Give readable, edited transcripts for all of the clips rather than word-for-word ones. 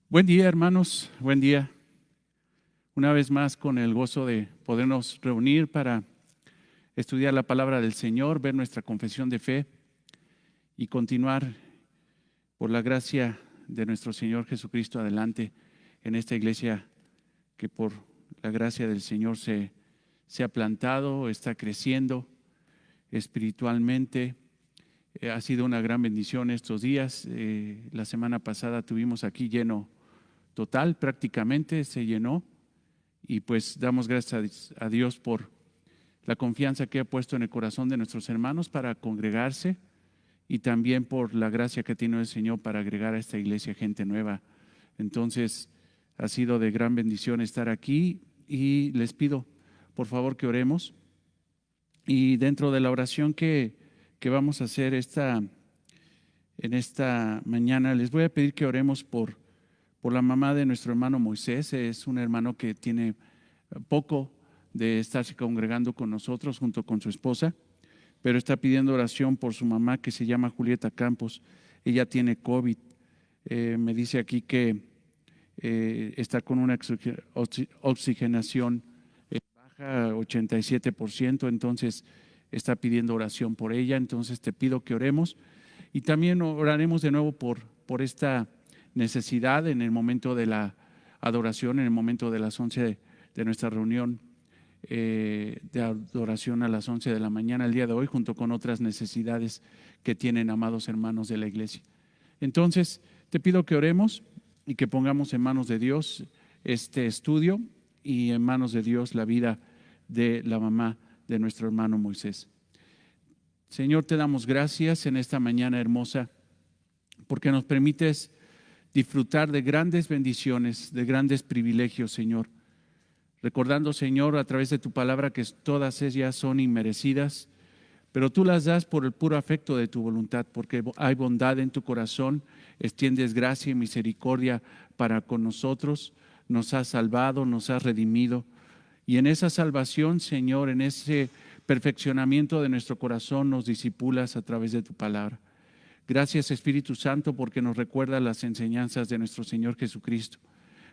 Buen día, hermanos, buen día. Una vez más con el gozo de podernos reunir para estudiar la palabra del Señor, ver nuestra confesión de fe y continuar por la gracia de nuestro Señor Jesucristo adelante en esta iglesia que por la gracia del Señor se ha plantado, está creciendo espiritualmente. Ha sido una gran bendición estos días. La semana pasada tuvimos aquí lleno total, prácticamente se llenó, y pues damos gracias a Dios por la confianza que ha puesto en el corazón de nuestros hermanos para congregarse y también por la gracia que tiene el Señor para agregar a esta iglesia gente nueva. Entonces ha sido de gran bendición estar aquí y les pido por favor que oremos, y dentro de la oración que vamos a hacer en esta mañana les voy a pedir que oremos por la mamá de nuestro hermano Moisés. Es un hermano que tiene poco de estarse congregando con nosotros junto con su esposa, pero está pidiendo oración por su mamá que se llama Julieta Campos. Ella tiene COVID. Me dice aquí que está con una oxigenación baja, 87%, entonces está pidiendo oración por ella. Entonces te pido que oremos y también oraremos de nuevo por esta necesidad en el momento de la adoración, en el momento de las 11 de nuestra reunión de adoración a las 11 de la mañana el día de hoy, junto con otras necesidades que tienen amados hermanos de la iglesia. Entonces, te pido que oremos y que pongamos en manos de Dios este estudio y en manos de Dios la vida de la mamá de nuestro hermano Moisés. Señor, te damos gracias en esta mañana hermosa porque nos permites disfrutar de grandes bendiciones, de grandes privilegios, Señor. Recordando, Señor, a través de tu palabra que todas ellas son inmerecidas, pero tú las das por el puro afecto de tu voluntad, porque hay bondad en tu corazón, extiendes gracia y misericordia para con nosotros, nos has salvado, nos has redimido. Y en esa salvación, Señor, en ese perfeccionamiento de nuestro corazón, nos disipulas a través de tu palabra. Gracias, Espíritu Santo, porque nos recuerda las enseñanzas de nuestro Señor Jesucristo.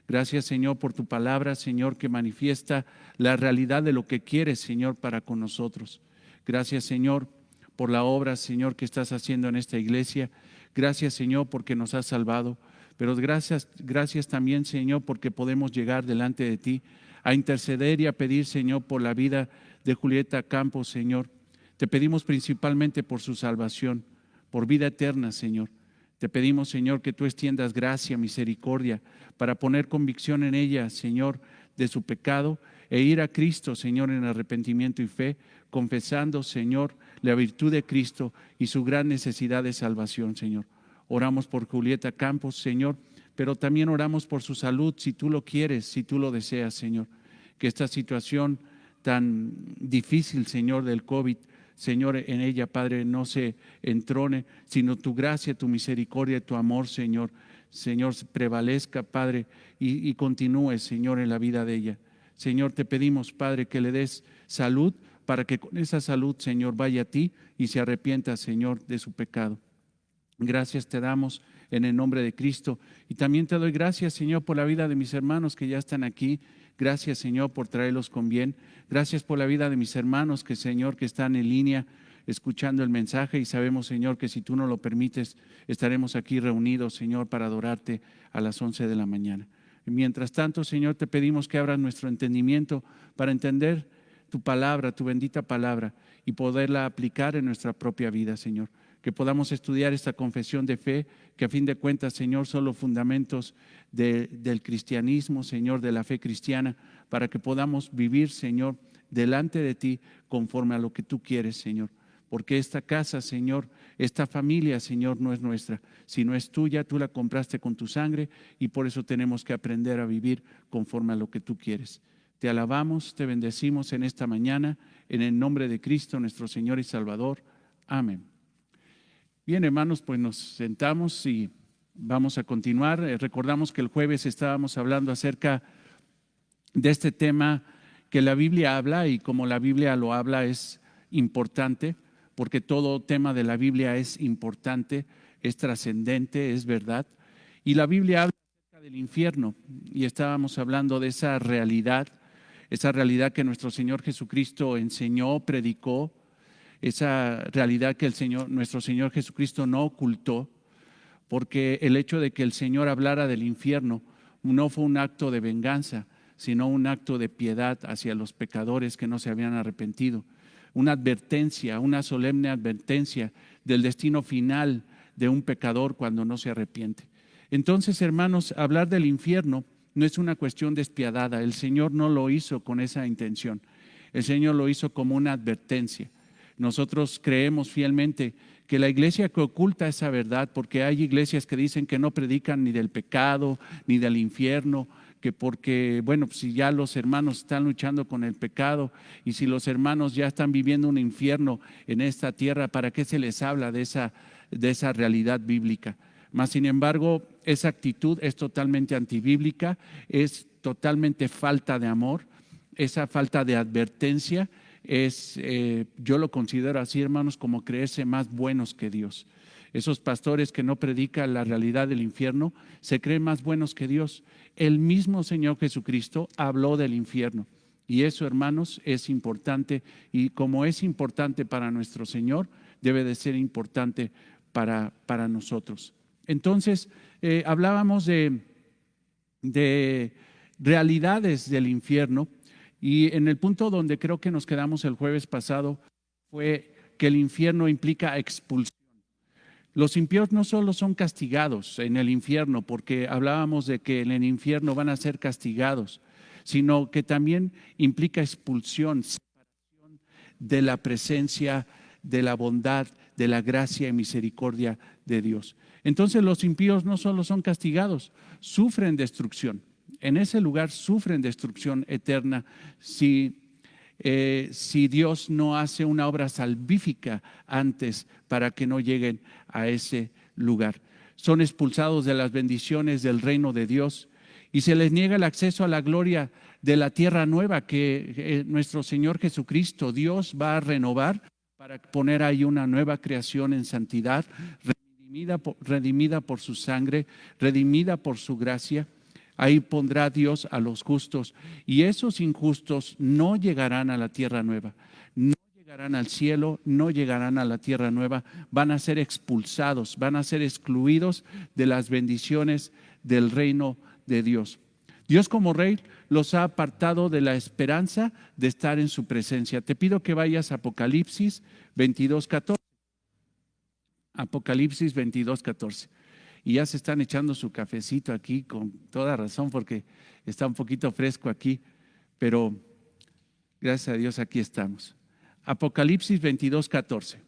Gracias, Señor, por tu palabra, Señor, que manifiesta la realidad de lo que quieres, Señor, para con nosotros. Gracias, Señor, por la obra, Señor, que estás haciendo en esta iglesia. Gracias, Señor, porque nos has salvado. Pero gracias también, Señor, porque podemos llegar delante de ti a interceder y a pedir, Señor, por la vida de Julieta Campos, Señor. Te pedimos principalmente por su salvación, por vida eterna, Señor. Te pedimos, Señor, que tú extiendas gracia, misericordia, para poner convicción en ella, Señor, de su pecado e ir a Cristo, Señor, en arrepentimiento y fe, confesando, Señor, la virtud de Cristo y su gran necesidad de salvación, Señor. Oramos por Julieta Campos, Señor, pero también oramos por su salud, si tú lo quieres, si tú lo deseas, Señor. Que esta situación tan difícil, Señor, del COVID, Señor, en ella, Padre, no se entrone, sino tu gracia, tu misericordia, tu amor, Señor, prevalezca, Padre, y continúe, Señor, en la vida de ella. Señor, te pedimos, Padre, que le des salud para que con esa salud, Señor, vaya a ti y se arrepienta, Señor, de su pecado. Gracias te damos en el nombre de Cristo. Y también te doy gracias, Señor, por la vida de mis hermanos que ya están aquí. Gracias, Señor, por traerlos con bien. Gracias por la vida de mis hermanos que, Señor, que están en línea escuchando el mensaje, y sabemos, Señor, que si tú no lo permites, estaremos aquí reunidos, Señor, para adorarte a las 11 de la mañana. Y mientras tanto, Señor, te pedimos que abras nuestro entendimiento para entender tu palabra, tu bendita palabra, y poderla aplicar en nuestra propia vida, Señor. Que podamos estudiar esta confesión de fe, que a fin de cuentas, Señor, son los fundamentos del cristianismo, Señor, de la fe cristiana, para que podamos vivir, Señor, delante de ti conforme a lo que tú quieres, Señor. Porque esta casa, Señor, esta familia, Señor, no es nuestra, sino es tuya, tú la compraste con tu sangre, y por eso tenemos que aprender a vivir conforme a lo que tú quieres. Te alabamos, te bendecimos en esta mañana, en el nombre de Cristo, nuestro Señor y Salvador. Amén. Bien, hermanos, pues nos sentamos y vamos a continuar. Recordamos que el jueves estábamos hablando acerca de este tema que la Biblia habla, y como la Biblia lo habla es importante, porque todo tema de la Biblia es importante, es trascendente, es verdad. Y la Biblia habla acerca del infierno y estábamos hablando de esa realidad que nuestro Señor Jesucristo enseñó, predicó, esa realidad que nuestro Señor Jesucristo no ocultó, porque el hecho de que el Señor hablara del infierno no fue un acto de venganza, sino un acto de piedad hacia los pecadores que no se habían arrepentido. Una advertencia, una solemne advertencia del destino final de un pecador cuando no se arrepiente. Entonces, hermanos, hablar del infierno no es una cuestión despiadada. El Señor no lo hizo con esa intención. El Señor lo hizo como una advertencia. Nosotros creemos fielmente que la iglesia que oculta esa verdad, porque hay iglesias que dicen que no predican ni del pecado, ni del infierno, que porque, bueno, pues si ya los hermanos están luchando con el pecado y si los hermanos ya están viviendo un infierno en esta tierra, ¿para qué se les habla de esa realidad bíblica? Mas, sin embargo, esa actitud es totalmente antibíblica, es totalmente falta de amor, esa falta de advertencia yo lo considero así, hermanos, como creerse más buenos que Dios. Esos pastores que no predican la realidad del infierno se creen más buenos que Dios. El mismo Señor Jesucristo habló del infierno y eso, hermanos, es importante, y como es importante para nuestro Señor, debe de ser importante para nosotros. Entonces, hablábamos de realidades del infierno. Y en el punto donde creo que nos quedamos el jueves pasado fue que el infierno implica expulsión. Los impíos no solo son castigados en el infierno, porque hablábamos de que en el infierno van a ser castigados, sino que también implica expulsión, separación de la presencia, de la bondad, de la gracia y misericordia de Dios. Entonces los impíos no solo son castigados, sufren destrucción. En ese lugar sufren destrucción eterna si Dios no hace una obra salvífica antes para que no lleguen a ese lugar. Son expulsados de las bendiciones del reino de Dios y se les niega el acceso a la gloria de la tierra nueva que nuestro Señor Jesucristo, Dios, va a renovar para poner ahí una nueva creación en santidad, redimida por su sangre, redimida por su gracia. Ahí pondrá Dios a los justos y esos injustos no llegarán a la tierra nueva, no llegarán al cielo, no llegarán a la tierra nueva, van a ser expulsados, van a ser excluidos de las bendiciones del reino de Dios. Dios como Rey los ha apartado de la esperanza de estar en su presencia. Te pido que vayas a Apocalipsis 22:14. Apocalipsis 22:14. Y ya se están echando su cafecito aquí con toda razón porque está un poquito fresco aquí, pero gracias a Dios aquí estamos. Apocalipsis 22:14.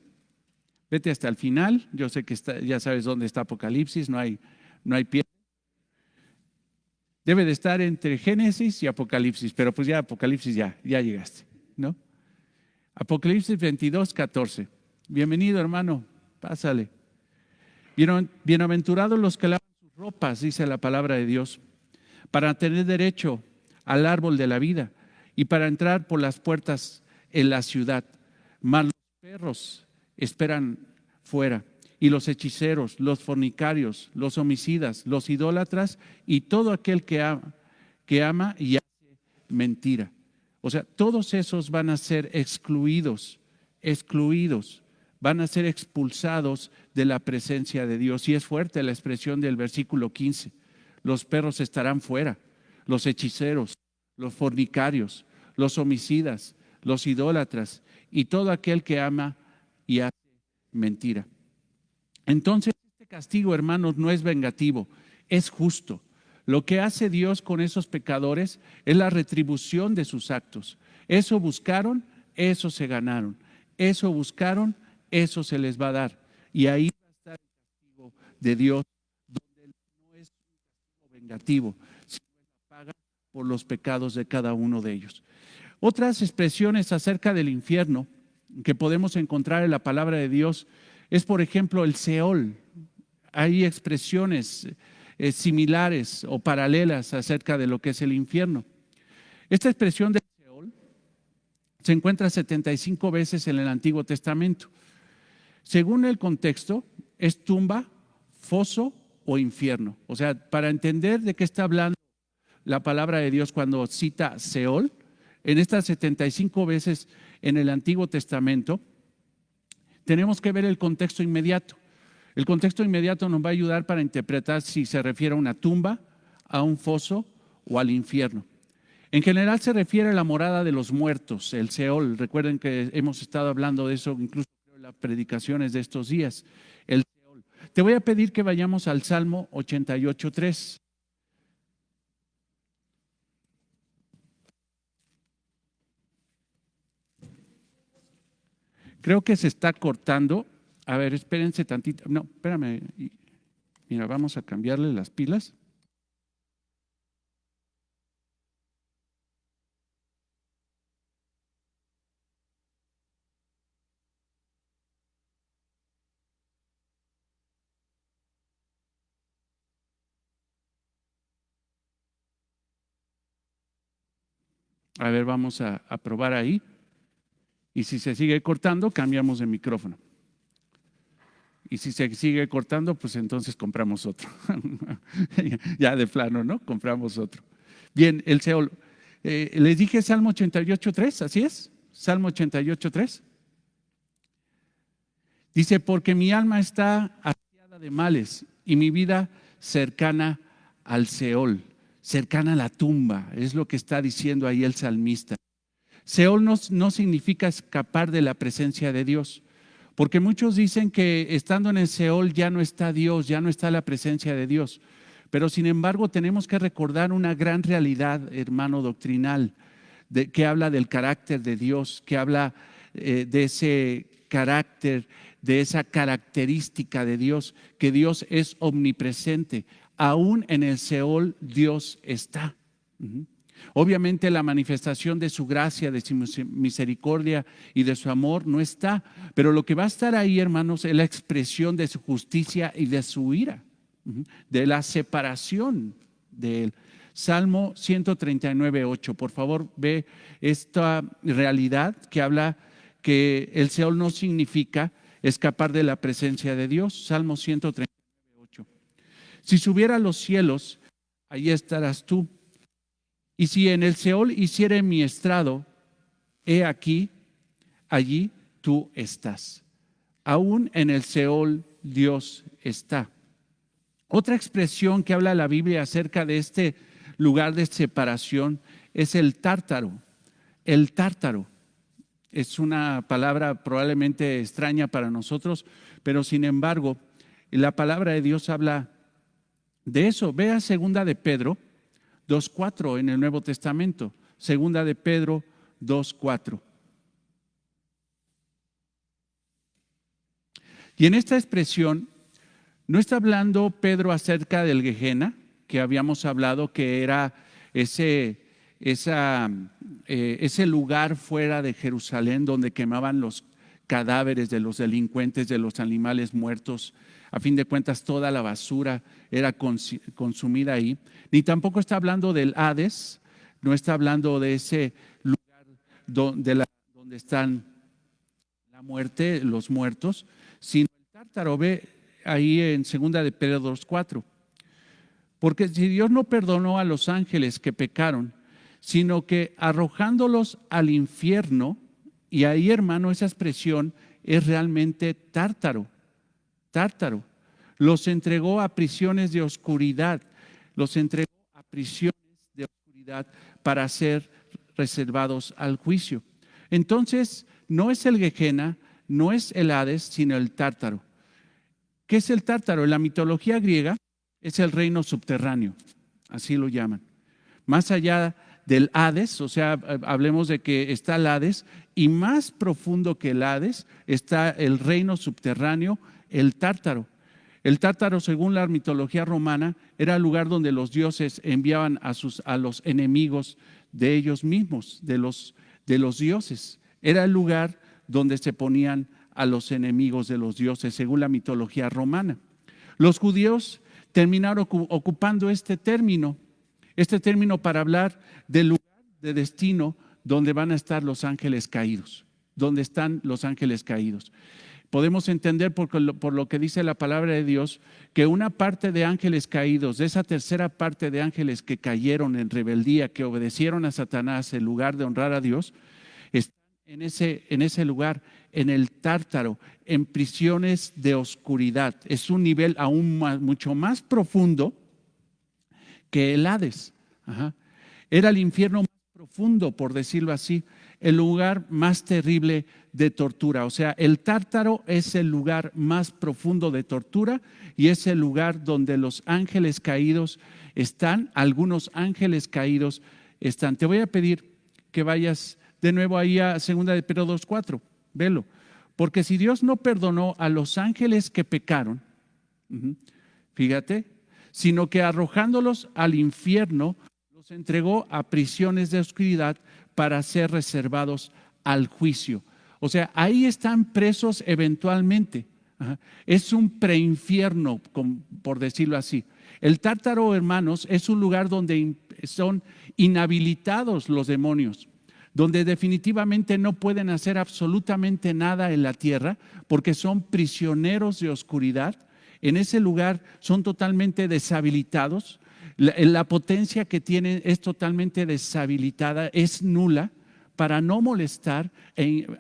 Vete hasta el final, yo sé que ya sabes dónde está Apocalipsis, no hay pierde. Debe de estar entre Génesis y Apocalipsis, pero pues ya Apocalipsis ya llegaste, ¿no? Apocalipsis 22:14. Bienvenido, hermano, pásale. Bienaventurados los que lavan sus ropas, dice la palabra de Dios, para tener derecho al árbol de la vida y para entrar por las puertas en la ciudad. Mas los perros esperan fuera, y los hechiceros, los fornicarios, los homicidas, los idólatras y todo aquel que ama y hace mentira. O sea, todos esos van a ser excluidos, van a ser expulsados de la presencia de Dios. Y es fuerte la expresión del versículo 15. Los perros estarán fuera, los hechiceros, los fornicarios, los homicidas, los idólatras y todo aquel que ama y hace mentira. Entonces, este castigo, hermanos, no es vengativo, es justo. Lo que hace Dios con esos pecadores es la retribución de sus actos. Eso buscaron, eso se ganaron. Eso buscaron, eso se les va a dar. Y ahí va a estar el castigo de Dios, donde no es un castigo vengativo, sino la paga por los pecados de cada uno de ellos. Otras expresiones acerca del infierno que podemos encontrar en la palabra de Dios es, por ejemplo, el Seol. Hay expresiones similares o paralelas acerca de lo que es el infierno. Esta expresión del Seol se encuentra 75 veces en el Antiguo Testamento. Según el contexto, es tumba, foso o infierno. O sea, para entender de qué está hablando la palabra de Dios cuando cita Seol, en estas 75 veces en el Antiguo Testamento, tenemos que ver el contexto inmediato. El contexto inmediato nos va a ayudar para interpretar si se refiere a una tumba, a un foso o al infierno. En general se refiere a la morada de los muertos, el Seol. Recuerden que hemos estado hablando de eso incluso en las predicaciones de estos días. El Seol. Te voy a pedir que vayamos al Salmo 88:3. Creo que se está cortando. A ver, espérense tantito. No, espérame. Mira, vamos a cambiarle las pilas. A ver, vamos a probar ahí. Y si se sigue cortando, cambiamos de micrófono. Y si se sigue cortando, pues entonces compramos otro. Ya de plano, ¿no? Compramos otro. Bien, el Seol. Les dije Salmo 88:3, ¿así es? Salmo 88:3. Dice, porque mi alma está hastiada de males y mi vida cercana al Seol, cercana a la tumba, es lo que está diciendo ahí el salmista. Seol no significa escapar de la presencia de Dios, porque muchos dicen que estando en el Seol ya no está Dios, ya no está la presencia de Dios. Pero sin embargo tenemos que recordar una gran realidad, hermano, doctrinal, que habla del carácter de Dios, que habla de ese carácter, de esa característica de Dios, que Dios es omnipresente. Aún en el Seol Dios está. Obviamente la manifestación de su gracia, de su misericordia y de su amor no está, pero lo que va a estar ahí, hermanos, es la expresión de su justicia y de su ira, de la separación de él. Salmo 139:8, por favor, ve esta realidad que habla que el Seol no significa escapar de la presencia de Dios. Salmo 139:8. Si subiera a los cielos, allí estarás tú. Y si en el Seol hiciere mi estrado, he aquí, allí tú estás. Aún en el Seol Dios está. Otra expresión que habla la Biblia acerca de este lugar de separación es el tártaro. El tártaro es una palabra probablemente extraña para nosotros, pero sin embargo, la palabra de Dios habla de eso. Vea segunda de Pedro 2:4 en el Nuevo Testamento. Segunda de Pedro 2:4. Y en esta expresión no está hablando Pedro acerca del Gehenna, que habíamos hablado que era ese lugar fuera de Jerusalén donde quemaban los cadáveres de los delincuentes, de los animales muertos. A fin de cuentas, toda la basura era consumida ahí. Ni tampoco está hablando del Hades, no está hablando de ese lugar donde están la muerte, los muertos, sino el tártaro. Ve ahí en 2 de Pedro 2:4. Porque si Dios no perdonó a los ángeles que pecaron, sino que arrojándolos al infierno, y ahí, hermano, esa expresión es realmente tártaro. Tártaro. Los entregó a prisiones de oscuridad, los entregó a prisiones de oscuridad para ser reservados al juicio. Entonces, no es el Gehenna, no es el Hades, sino el tártaro. ¿Qué es el tártaro? En la mitología griega es el reino subterráneo, así lo llaman. Más allá del Hades, o sea, hablemos de que está el Hades, y más profundo que el Hades está el reino subterráneo, el tártaro. El tártaro, según la mitología romana, era el lugar donde los dioses enviaban a los enemigos de ellos mismos, de los dioses. Era el lugar donde se ponían a los enemigos de los dioses, según la mitología romana. Los judíos terminaron ocupando este término para hablar del lugar de destino donde van a estar los ángeles caídos, donde están los ángeles caídos. podemos entender por lo que dice la palabra de Dios, que una parte de ángeles caídos, de esa tercera parte de ángeles que cayeron en rebeldía, que obedecieron a Satanás en lugar de honrar a Dios, están en ese lugar, en el Tártaro, en prisiones de oscuridad. Es un nivel aún mucho más profundo que el Hades. Ajá. Era el infierno más profundo, por decirlo así, el lugar más terrible de tortura. O sea, el Tártaro es el lugar más profundo de tortura y es el lugar donde los ángeles caídos están, algunos ángeles caídos están. Te voy a pedir que vayas de nuevo ahí a 2 de Pedro 2:4, velo. Porque si Dios no perdonó a los ángeles que pecaron, fíjate, sino que arrojándolos al infierno, los entregó a prisiones de oscuridad para ser reservados al juicio. O sea, ahí están presos eventualmente. Es un preinfierno, por decirlo así. El Tártaro, hermanos, es un lugar donde son inhabilitados los demonios, donde definitivamente no pueden hacer absolutamente nada en la tierra porque son prisioneros de oscuridad. En ese lugar son totalmente deshabilitados. La potencia que tienen es totalmente deshabilitada, es nula, para no molestar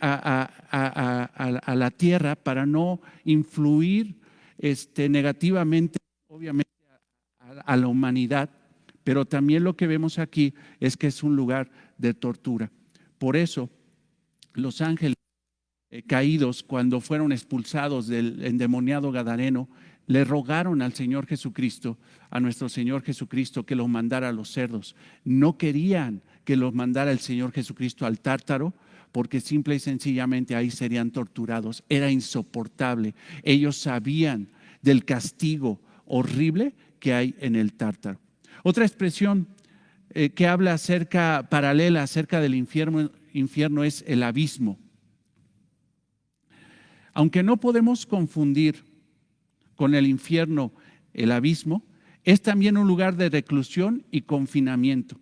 a la tierra, para no influir negativamente, obviamente, a la humanidad. Pero también lo que vemos aquí es que es un lugar de tortura. Por eso, los ángeles caídos, cuando fueron expulsados del endemoniado gadareno, le rogaron al Señor Jesucristo, a nuestro Señor Jesucristo, que los mandara a los cerdos. No querían que los mandara el Señor Jesucristo al Tártaro, porque simple y sencillamente ahí serían torturados. Era insoportable. Ellos sabían del castigo horrible que hay en el Tártaro. Otra expresión que habla paralela acerca del infierno es el abismo. Aunque no podemos confundir con el infierno el abismo, es también un lugar de reclusión y confinamiento.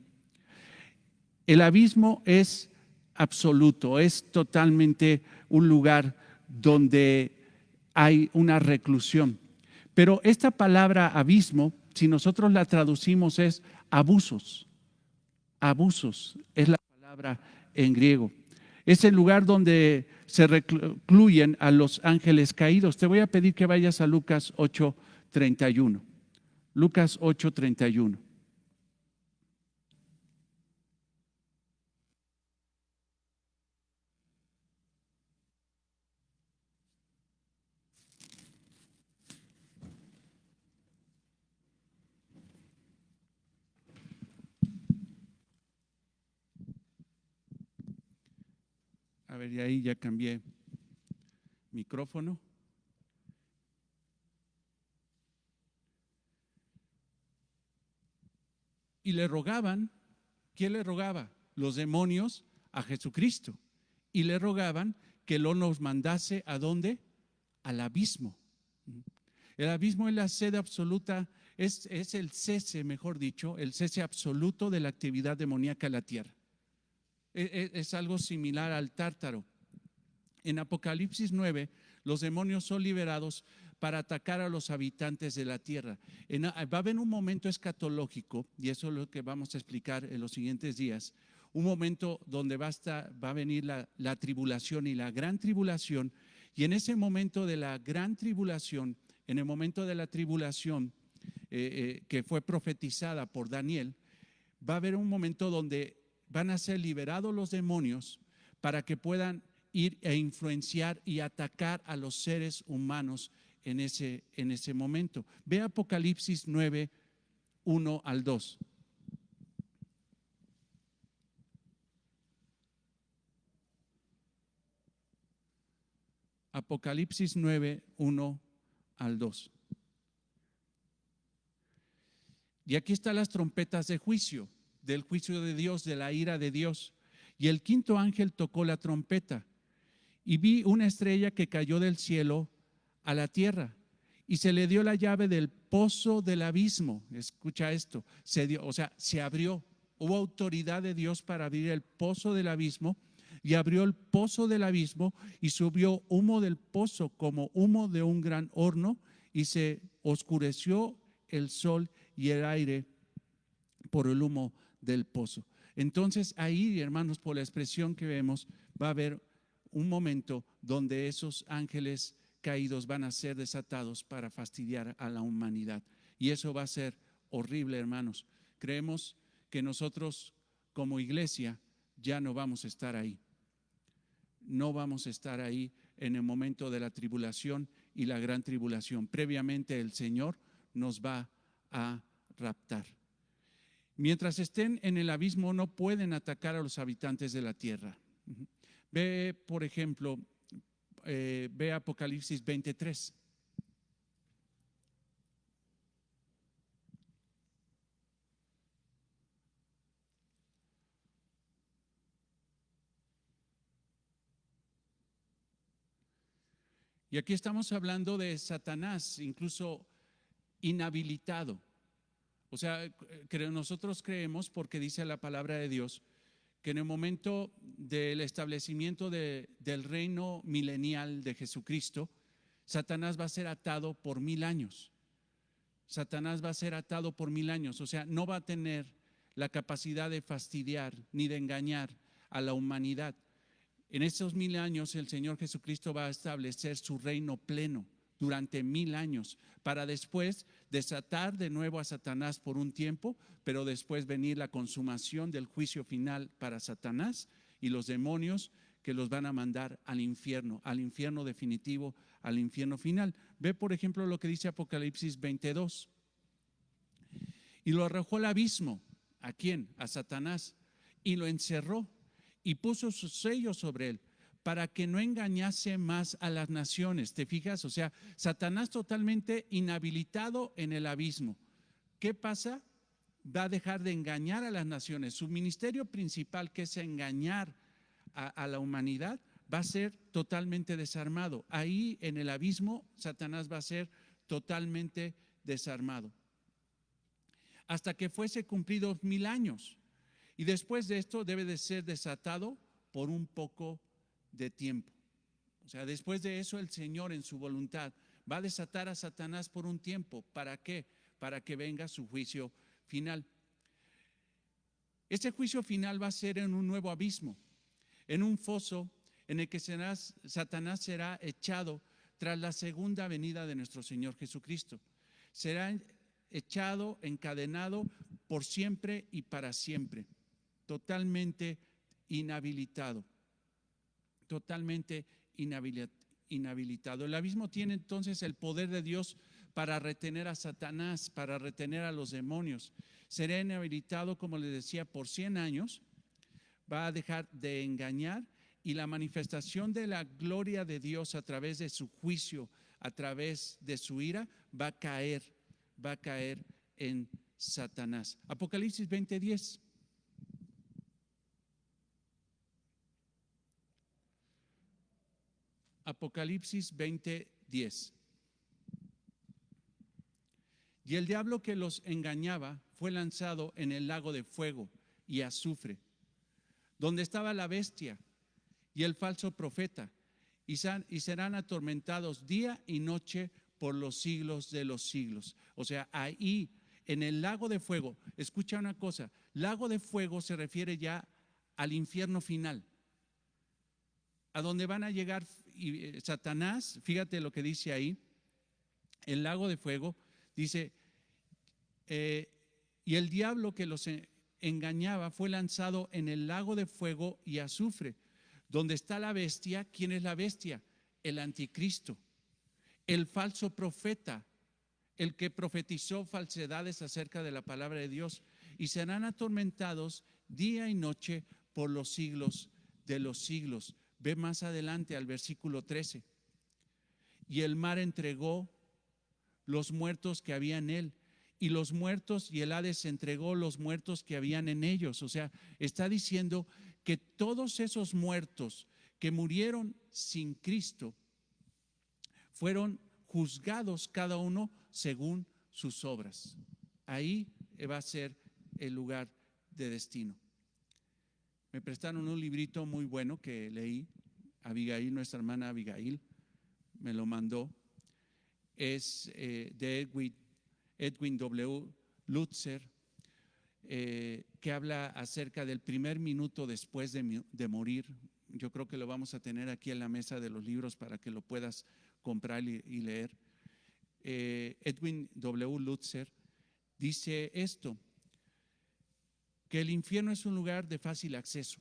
El abismo es absoluto, es totalmente un lugar donde hay una reclusión. Pero esta palabra abismo, si nosotros la traducimos, es abusos. Abusos es la palabra en griego. Es el lugar donde se recluyen a los ángeles caídos. Te voy a pedir que vayas a Lucas 8:31. Lucas 8:31. A ver, y ahí ya cambié micrófono. Y le rogaban, ¿quién le rogaba? Los demonios a Jesucristo. Y le rogaban que lo nos mandase ¿a dónde? Al abismo. El abismo es la sede absoluta, es el cese, mejor dicho, el cese absoluto de la actividad demoníaca en la tierra. Es algo similar al Tártaro. En Apocalipsis 9, los demonios son liberados para atacar a los habitantes de la tierra. Va a haber un momento escatológico, y eso es lo que vamos a explicar en los siguientes días, un momento donde va a venir la tribulación y la gran tribulación, y en ese momento de la gran tribulación, en el momento de la tribulación que fue profetizada por Daniel, va a haber un momento donde van a ser liberados los demonios para que puedan ir e influenciar y atacar a los seres humanos en ese momento. Ve Apocalipsis 9, 1 al 2. Apocalipsis 9, 1 al 2. Y aquí están las trompetas de juicio, del juicio de Dios, de la ira de Dios. Y el quinto ángel tocó la trompeta y vi una estrella que cayó del cielo a la tierra y se le dio la llave del pozo del abismo. Escucha esto, se abrió, hubo autoridad de Dios para abrir el pozo del abismo y abrió el pozo del abismo y subió humo del pozo como humo de un gran horno y se oscureció el sol y el aire por el humo del pozo. Entonces ahí, hermanos, por la expresión que vemos, va a haber un momento donde esos ángeles caídos van a ser desatados para fastidiar a la humanidad. Y eso va a ser horrible, hermanos. Creemos que nosotros como iglesia ya no vamos a estar ahí. No vamos a estar ahí en el momento de la tribulación y la gran tribulación. Previamente el Señor nos va a raptar. Mientras estén en el abismo no pueden atacar a los habitantes de la tierra. Ve, por ejemplo, ve Apocalipsis 23. Y aquí estamos hablando de Satanás, incluso inhabilitado. O sea, nosotros creemos, porque dice la palabra de Dios, que en el momento del establecimiento del reino milenial de Jesucristo, Satanás va a ser atado por 1000 años. Satanás va a ser atado por 1000 años, o sea, no va a tener la capacidad de fastidiar ni de engañar a la humanidad. En esos 1000 años el Señor Jesucristo va a establecer su reino pleno durante 1000 años, para después desatar de nuevo a Satanás por un tiempo, pero después venir la consumación del juicio final para Satanás y los demonios, que los van a mandar al infierno definitivo, al infierno final. Ve, por ejemplo, lo que dice Apocalipsis 22. Y lo arrojó al abismo. ¿A quién? A Satanás. Y lo encerró y puso su sello sobre él, para que no engañase más a las naciones. ¿Te fijas? O sea, Satanás totalmente inhabilitado en el abismo. ¿Qué pasa? Va a dejar de engañar a las naciones. Su ministerio principal, que es engañar a la humanidad, va a ser totalmente desarmado. Ahí en el abismo, Satanás va a ser totalmente desarmado. Hasta que fuese cumplidos 1000 años. Y después de esto debe de ser desatado por un poco de tiempo. O sea, después de eso el Señor en su voluntad va a desatar a Satanás por un tiempo. ¿Para qué? Para que venga su juicio final. Este juicio final va a ser en un nuevo abismo, en un foso en el que Satanás será echado tras la segunda venida de nuestro Señor Jesucristo. Será echado, encadenado por siempre y para siempre, totalmente inhabilitado. Totalmente inhabilitado. El abismo tiene entonces el poder de Dios para retener a Satanás, para retener a los demonios. Será inhabilitado, como les decía, por 100 años. Va a dejar de engañar y la manifestación de la gloria de Dios a través de su juicio, a través de su ira, va a caer en Satanás. Apocalipsis 20:10. Apocalipsis 20:10. Y el diablo que los engañaba fue lanzado en el lago de fuego y azufre, donde estaba la bestia y el falso profeta, y serán atormentados día y noche por los siglos de los siglos. O sea, ahí en el lago de fuego, escucha una cosa, lago de fuego se refiere ya al infierno final, a donde van a llegar Satanás. Fíjate lo que dice ahí, el lago de fuego, dice, y el diablo que los engañaba fue lanzado en el lago de fuego y azufre, donde está la bestia. ¿Quién es la bestia? El anticristo, el falso profeta, el que profetizó falsedades acerca de la palabra de Dios, y serán atormentados día y noche por los siglos de los siglos. Ve más adelante al versículo 13. Y el mar entregó los muertos que había en él, y los muertos, y el Hades entregó los muertos que habían en ellos. O sea, está diciendo que todos esos muertos que murieron sin Cristo fueron juzgados cada uno según sus obras. Ahí va a ser el lugar de destino. Me prestaron un librito muy bueno que leí. Abigail, nuestra hermana Abigail, me lo mandó. Es de Edwin W. Lutzer, que habla acerca del primer minuto después de morir. Yo creo que lo vamos a tener aquí en la mesa de los libros para que lo puedas comprar y leer. Edwin W. Lutzer dice esto, que el infierno es un lugar de fácil acceso.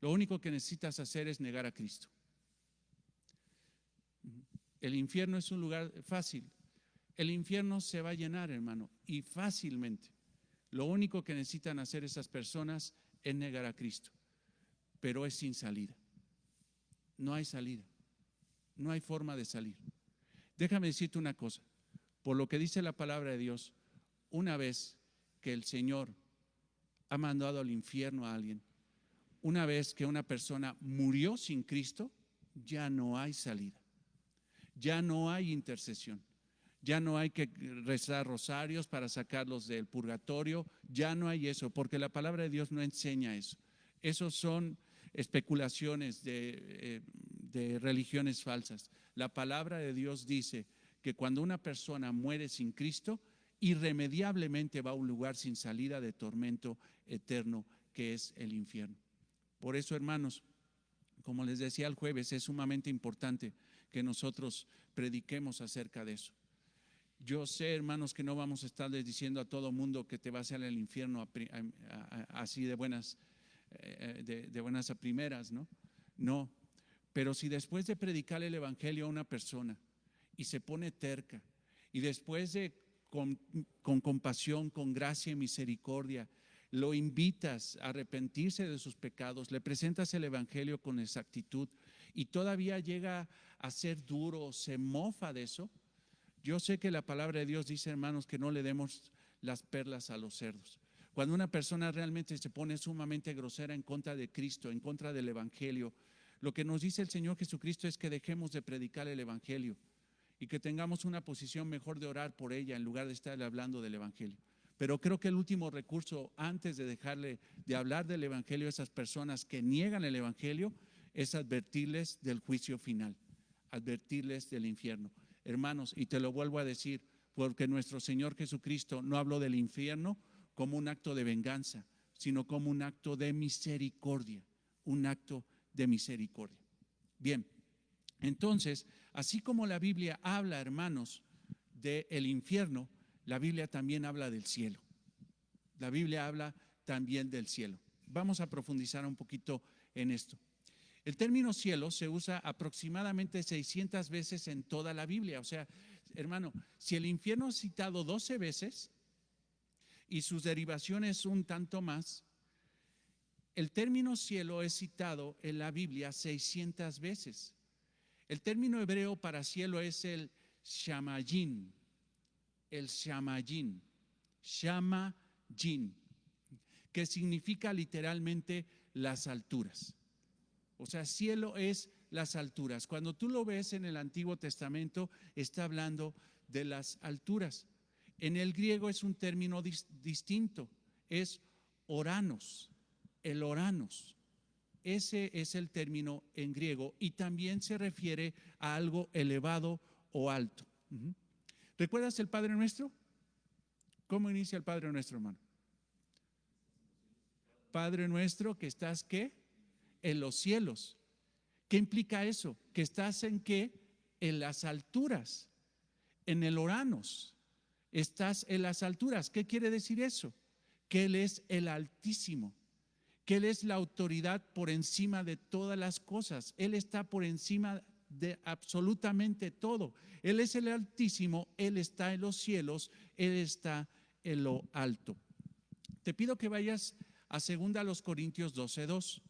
Lo único que necesitas hacer es negar a Cristo. El infierno es un lugar fácil. El infierno se va a llenar, hermano, y fácilmente. Lo único que necesitan hacer esas personas es negar a Cristo, pero es sin salida. No hay salida, no hay forma de salir. Déjame decirte una cosa, por lo que dice la palabra de Dios, una vez que el Señor ha mandado al infierno a alguien, una vez que una persona murió sin Cristo, ya no hay salida, ya no hay intercesión. Ya no hay que rezar rosarios para sacarlos del purgatorio, ya no hay eso, porque la palabra de Dios no enseña eso. Esos son especulaciones de religiones falsas. La palabra de Dios dice que cuando una persona muere sin Cristo, irremediablemente va a un lugar sin salida de tormento eterno, que es el infierno. Por eso, hermanos, como les decía el jueves, es sumamente importante que nosotros prediquemos acerca de eso. Yo sé, hermanos, que no vamos a estarles diciendo a todo mundo que te vas a ir al infierno así de buenas a primeras, ¿no? No, pero si después de predicar el evangelio a una persona y se pone terca y después de con compasión, con gracia y misericordia, lo invitas a arrepentirse de sus pecados, le presentas el evangelio con exactitud y todavía llega a ser duro, se mofa de eso. Yo sé que la palabra de Dios dice, hermanos, que no le demos las perlas a los cerdos. Cuando una persona realmente se pone sumamente grosera en contra de Cristo, en contra del evangelio, lo que nos dice el Señor Jesucristo es que dejemos de predicar el evangelio y que tengamos una posición mejor de orar por ella en lugar de estarle hablando del evangelio. Pero creo que el último recurso antes de dejarle de hablar del evangelio a esas personas que niegan el evangelio es advertirles del juicio final, advertirles del infierno. Hermanos, y te lo vuelvo a decir, porque nuestro Señor Jesucristo no habló del infierno como un acto de venganza, sino como un acto de misericordia, un acto de misericordia. Bien, entonces, así como la Biblia habla, hermanos, del infierno, la Biblia también habla del cielo. La Biblia habla también del cielo. Vamos a profundizar un poquito en esto. El término cielo se usa aproximadamente 600 veces en toda la Biblia. O sea, hermano, si el infierno es citado 12 veces y sus derivaciones un tanto más, el término cielo es citado en la Biblia 600 veces. El término hebreo para cielo es el shamayim, shamayim, que significa literalmente las alturas. O sea, cielo es las alturas. Cuando tú lo ves en el Antiguo Testamento, está hablando de las alturas. En el griego es un término distinto, es oranos, el oranos. Ese es el término en griego y también se refiere a algo elevado o alto. ¿Recuerdas el Padre Nuestro? ¿Cómo inicia el Padre Nuestro, hermano? Padre Nuestro que estás, ¿qué? En los cielos. ¿Qué implica eso? Que estás en qué? En las alturas, en el oranos. Estás en las alturas. ¿Qué quiere decir eso? Que Él es el Altísimo, que Él es la autoridad por encima de todas las cosas. Él está por encima de absolutamente todo. Él es el Altísimo, Él está en los cielos, Él está en lo alto. Te pido que vayas a 2 Corintios 12:2.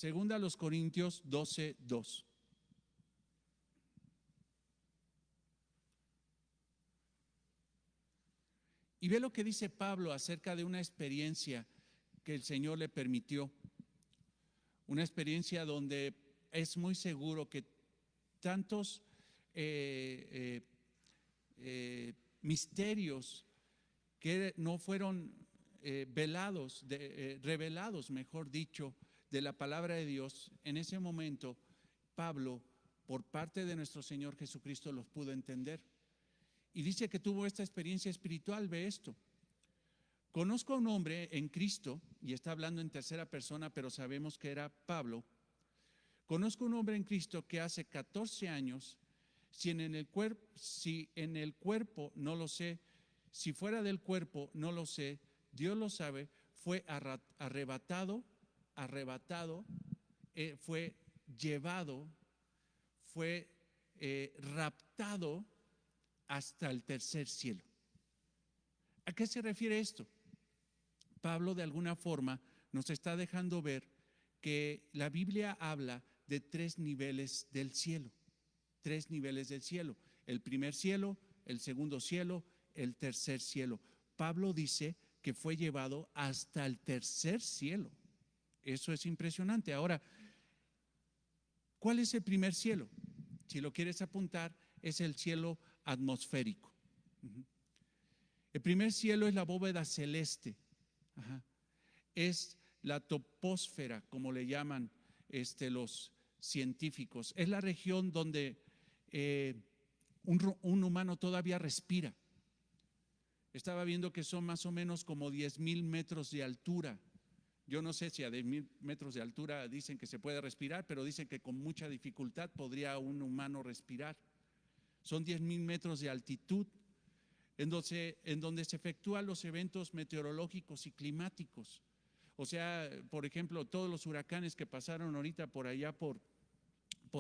2 Corintios 12:2. Y ve lo que dice Pablo acerca de una experiencia que el Señor le permitió. Una experiencia donde es muy seguro que tantos misterios que no fueron revelados, mejor dicho, de la palabra de Dios, en ese momento Pablo, por parte de nuestro Señor Jesucristo, los pudo entender. Y dice que tuvo esta experiencia espiritual. Ve esto: conozco a un hombre en Cristo, y está hablando en tercera persona, pero sabemos que era Pablo. Conozco a un hombre en Cristo que hace 14 años, si en el cuerpo no lo sé, si fuera del cuerpo no lo sé, Dios lo sabe, fue arrebatado, fue llevado, fue raptado hasta el tercer cielo. ¿A qué se refiere esto? Pablo de alguna forma nos está dejando ver que la Biblia habla de 3 niveles del cielo. 3 niveles del cielo: el primer cielo, el segundo cielo, el tercer cielo. Pablo dice que fue llevado hasta el tercer cielo. Eso es impresionante. Ahora, ¿cuál es el primer cielo? Si lo quieres apuntar, es el cielo atmosférico. El primer cielo es la bóveda celeste. Es la troposfera, como le llaman los científicos. Es la región donde un humano todavía respira. Estaba viendo que son más o menos como 10,000 metros de altura. Yo no sé si a 10,000 metros de altura dicen que se puede respirar, pero dicen que con mucha dificultad podría un humano respirar. Son 10,000 metros de altitud, en donde se efectúan los eventos meteorológicos y climáticos. O sea, por ejemplo, todos los huracanes que pasaron ahorita por allá, por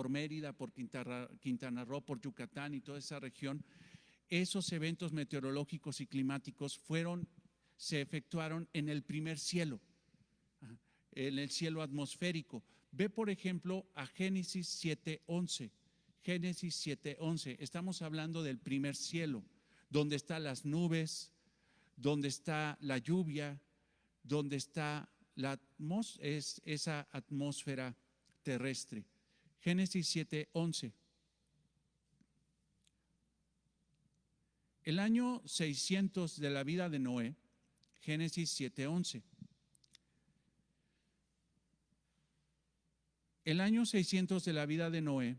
Mérida, por Quintana Roo, por Yucatán y toda esa región, esos eventos meteorológicos y climáticos se efectuaron en el primer cielo, en el cielo atmosférico. Ve, por ejemplo, a Génesis 7:11. Génesis 7:11. Estamos hablando del primer cielo, donde están las nubes, donde está la lluvia, donde está esa atmósfera terrestre. Génesis 7:11. El año 600 de la vida de Noé, Génesis 7:11. El año 600 de la vida de Noé,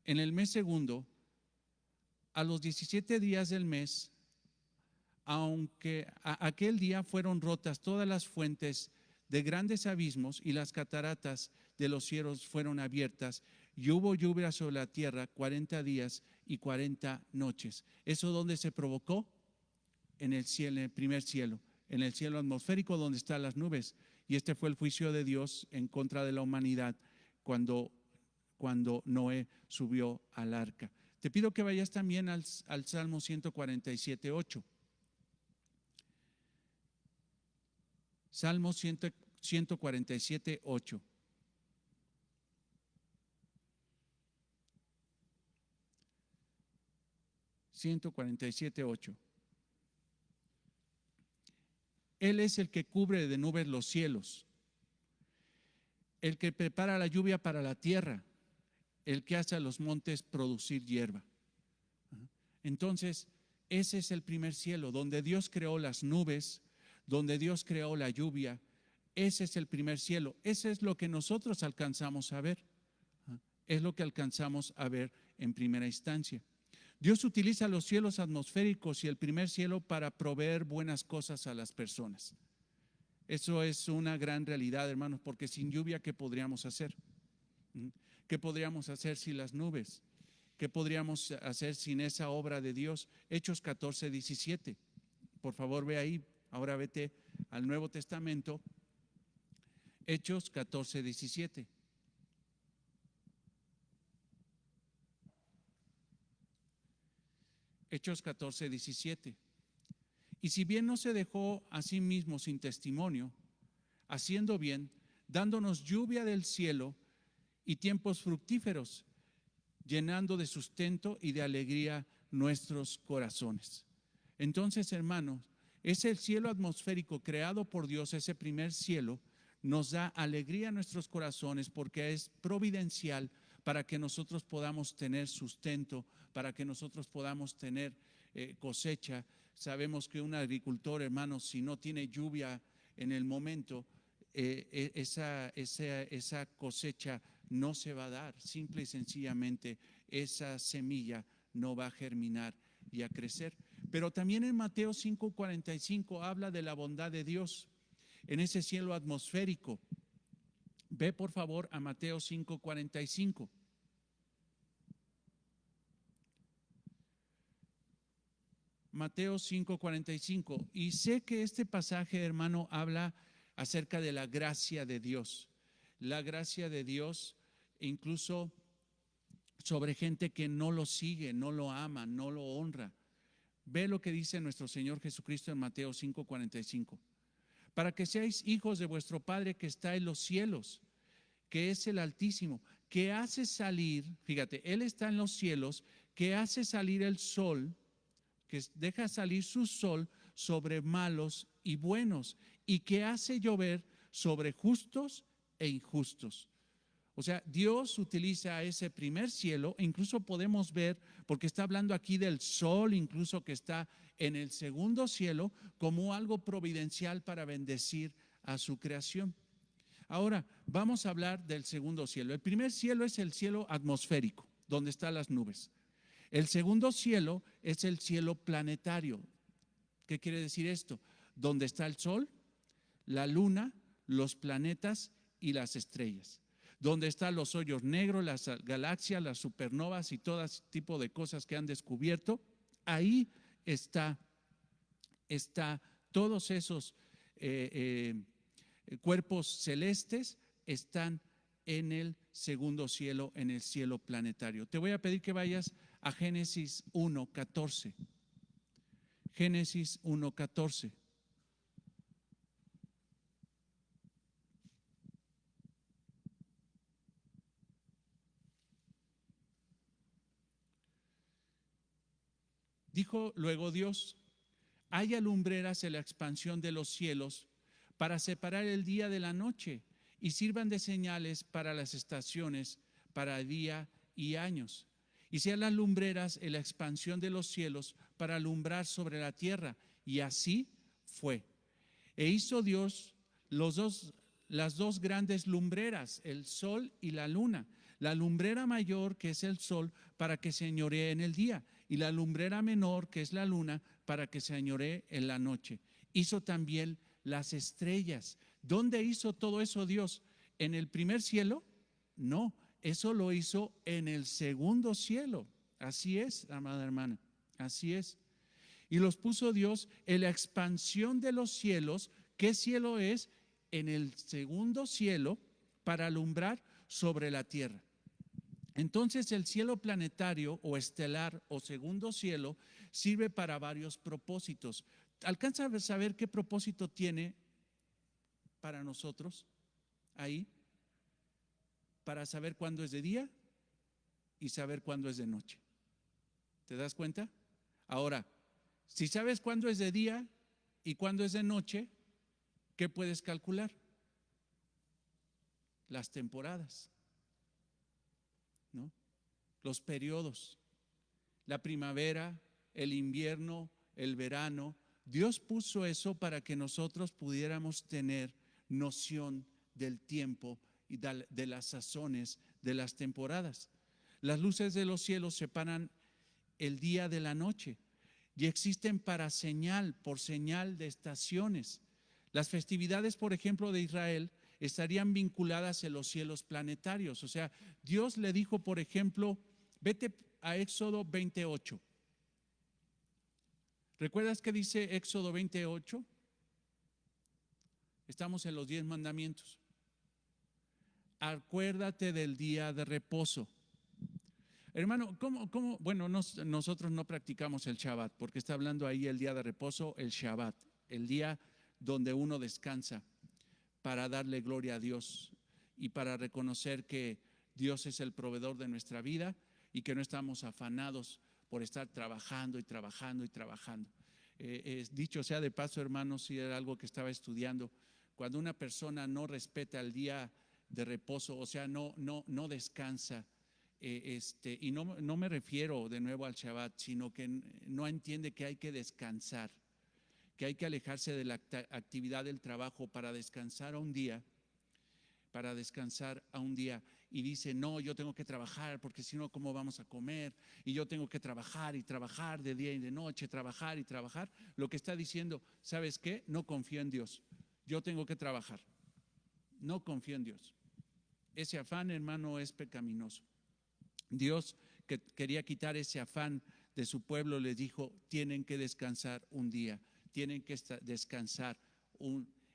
en el mes segundo, a los 17 días del mes, aunque aquel día fueron rotas todas las fuentes de grandes abismos y las cataratas de los cielos fueron abiertas, y hubo lluvia sobre la tierra 40 días y 40 noches. ¿Eso dónde se provocó? En el cielo, en el primer cielo, en el cielo atmosférico, donde están las nubes. Y este fue el juicio de Dios en contra de la humanidad cuando Noé subió al arca. Te pido que vayas también al Salmo 147:8. Salmo 147:8. Él es el que cubre de nubes los cielos, el que prepara la lluvia para la tierra, el que hace a los montes producir hierba. Entonces, ese es el primer cielo, donde Dios creó las nubes, donde Dios creó la lluvia. Ese es el primer cielo. Ese es lo que nosotros alcanzamos a ver. Es lo que alcanzamos a ver en primera instancia. Dios utiliza los cielos atmosféricos y el primer cielo para proveer buenas cosas a las personas. Eso es una gran realidad, hermanos, porque sin lluvia, ¿qué podríamos hacer? ¿Qué podríamos hacer sin las nubes? ¿Qué podríamos hacer sin esa obra de Dios? Hechos 14:17. Por favor, ve ahí. Ahora vete al Nuevo Testamento. Hechos 14:17. Hechos 14:17. Y si bien no se dejó a sí mismo sin testimonio, haciendo bien, dándonos lluvia del cielo y tiempos fructíferos, llenando de sustento y de alegría nuestros corazones. Entonces, hermanos, es el cielo atmosférico creado por Dios, ese primer cielo, nos da alegría a nuestros corazones porque es providencial para que nosotros podamos tener sustento, para que nosotros podamos tener cosecha. Sabemos que un agricultor, hermanos, si no tiene lluvia en el momento, esa cosecha no se va a dar. Simple y sencillamente esa semilla no va a germinar y a crecer. Pero también en Mateo 5:45 habla de la bondad de Dios en ese cielo atmosférico. Ve por favor a Mateo 5:45. Mateo 5:45. Y sé que este pasaje, hermano, habla acerca de la gracia de Dios. La gracia de Dios, incluso sobre gente que no lo sigue, no lo ama, no lo honra. Ve lo que dice nuestro Señor Jesucristo en Mateo 5:45. Para que seáis hijos de vuestro Padre que está en los cielos, que es el Altísimo, que hace salir, fíjate, Él está en los cielos, que hace salir el sol, que deja salir su sol sobre malos y buenos, y que hace llover sobre justos e injustos. O sea, Dios utiliza ese primer cielo, e incluso podemos ver, porque está hablando aquí del sol, incluso que está en el segundo cielo, como algo providencial para bendecir a su creación. Ahora, vamos a hablar del segundo cielo. El primer cielo es el cielo atmosférico, donde están las nubes. El segundo cielo es el cielo planetario. ¿Qué quiere decir esto? Donde está el sol, la luna, los planetas y las estrellas. Donde están los hoyos negros, las galaxias, las supernovas y todo tipo de cosas que han descubierto. Ahí está todos esos cuerpos celestes están en el segundo cielo, en el cielo planetario. Te voy a pedir que vayas a Génesis 1:14. Génesis 1:14. Dijo luego Dios: haya lumbreras en la expansión de los cielos para separar el día de la noche y sirvan de señales para las estaciones, para día y años. Y sean las lumbreras en la expansión de los cielos para alumbrar sobre la tierra. Y así fue. E hizo Dios las dos grandes lumbreras, el sol y la luna. La lumbrera mayor, que es el sol, para que señoree en el día, y la lumbrera menor, que es la luna, para que señoree en la noche. Hizo también las estrellas. ¿Dónde hizo todo eso Dios? ¿En el primer cielo? No, eso lo hizo en el segundo cielo. Así es, amada hermana, así es. Y los puso Dios en la expansión de los cielos. ¿Qué cielo es? En el segundo cielo, para alumbrar sobre la tierra. Entonces el cielo planetario o estelar o segundo cielo sirve para varios propósitos. ¿Alcanza a saber qué propósito tiene para nosotros ahí? Para saber cuándo es de día y saber cuándo es de noche. ¿Te das cuenta? Ahora, si sabes cuándo es de día y cuándo es de noche, ¿qué puedes calcular? Las temporadas, ¿no? Los periodos, la primavera, el invierno, el verano. Dios puso eso para que nosotros pudiéramos tener noción del tiempo y de las sazones de las temporadas. Las luces de los cielos separan el día de la noche y existen para señal, por señal de estaciones. Las festividades, por ejemplo, de Israel estarían vinculadas en los cielos planetarios. O sea, Dios le dijo, por ejemplo, vete a Éxodo 28. ¿Recuerdas qué dice Éxodo 28? Estamos en los 10 mandamientos. Acuérdate del día de reposo. Hermano, ¿cómo? Bueno, nosotros no practicamos el Shabbat, porque está hablando ahí el día de reposo, el Shabbat, el día donde uno descansa para darle gloria a Dios y para reconocer que Dios es el proveedor de nuestra vida y que no estamos afanados por estar trabajando y trabajando y trabajando. Dicho sea de paso, hermanos, si era algo que estaba estudiando, cuando una persona no respeta el día de reposo, o sea, no descansa, y no me refiero de nuevo al Shabbat, sino que no entiende que hay que descansar, que hay que alejarse de la actividad del trabajo para descansar a un día, y dice, no, yo tengo que trabajar porque si no, ¿cómo vamos a comer? Y yo tengo que trabajar y trabajar de día y de noche, trabajar y trabajar. Lo que está diciendo, ¿sabes qué? No confío en Dios, yo tengo que trabajar, no confío en Dios. Ese afán, hermano, es pecaminoso. Dios, que quería quitar ese afán de su pueblo, les dijo, tienen que descansar un día, tienen que descansar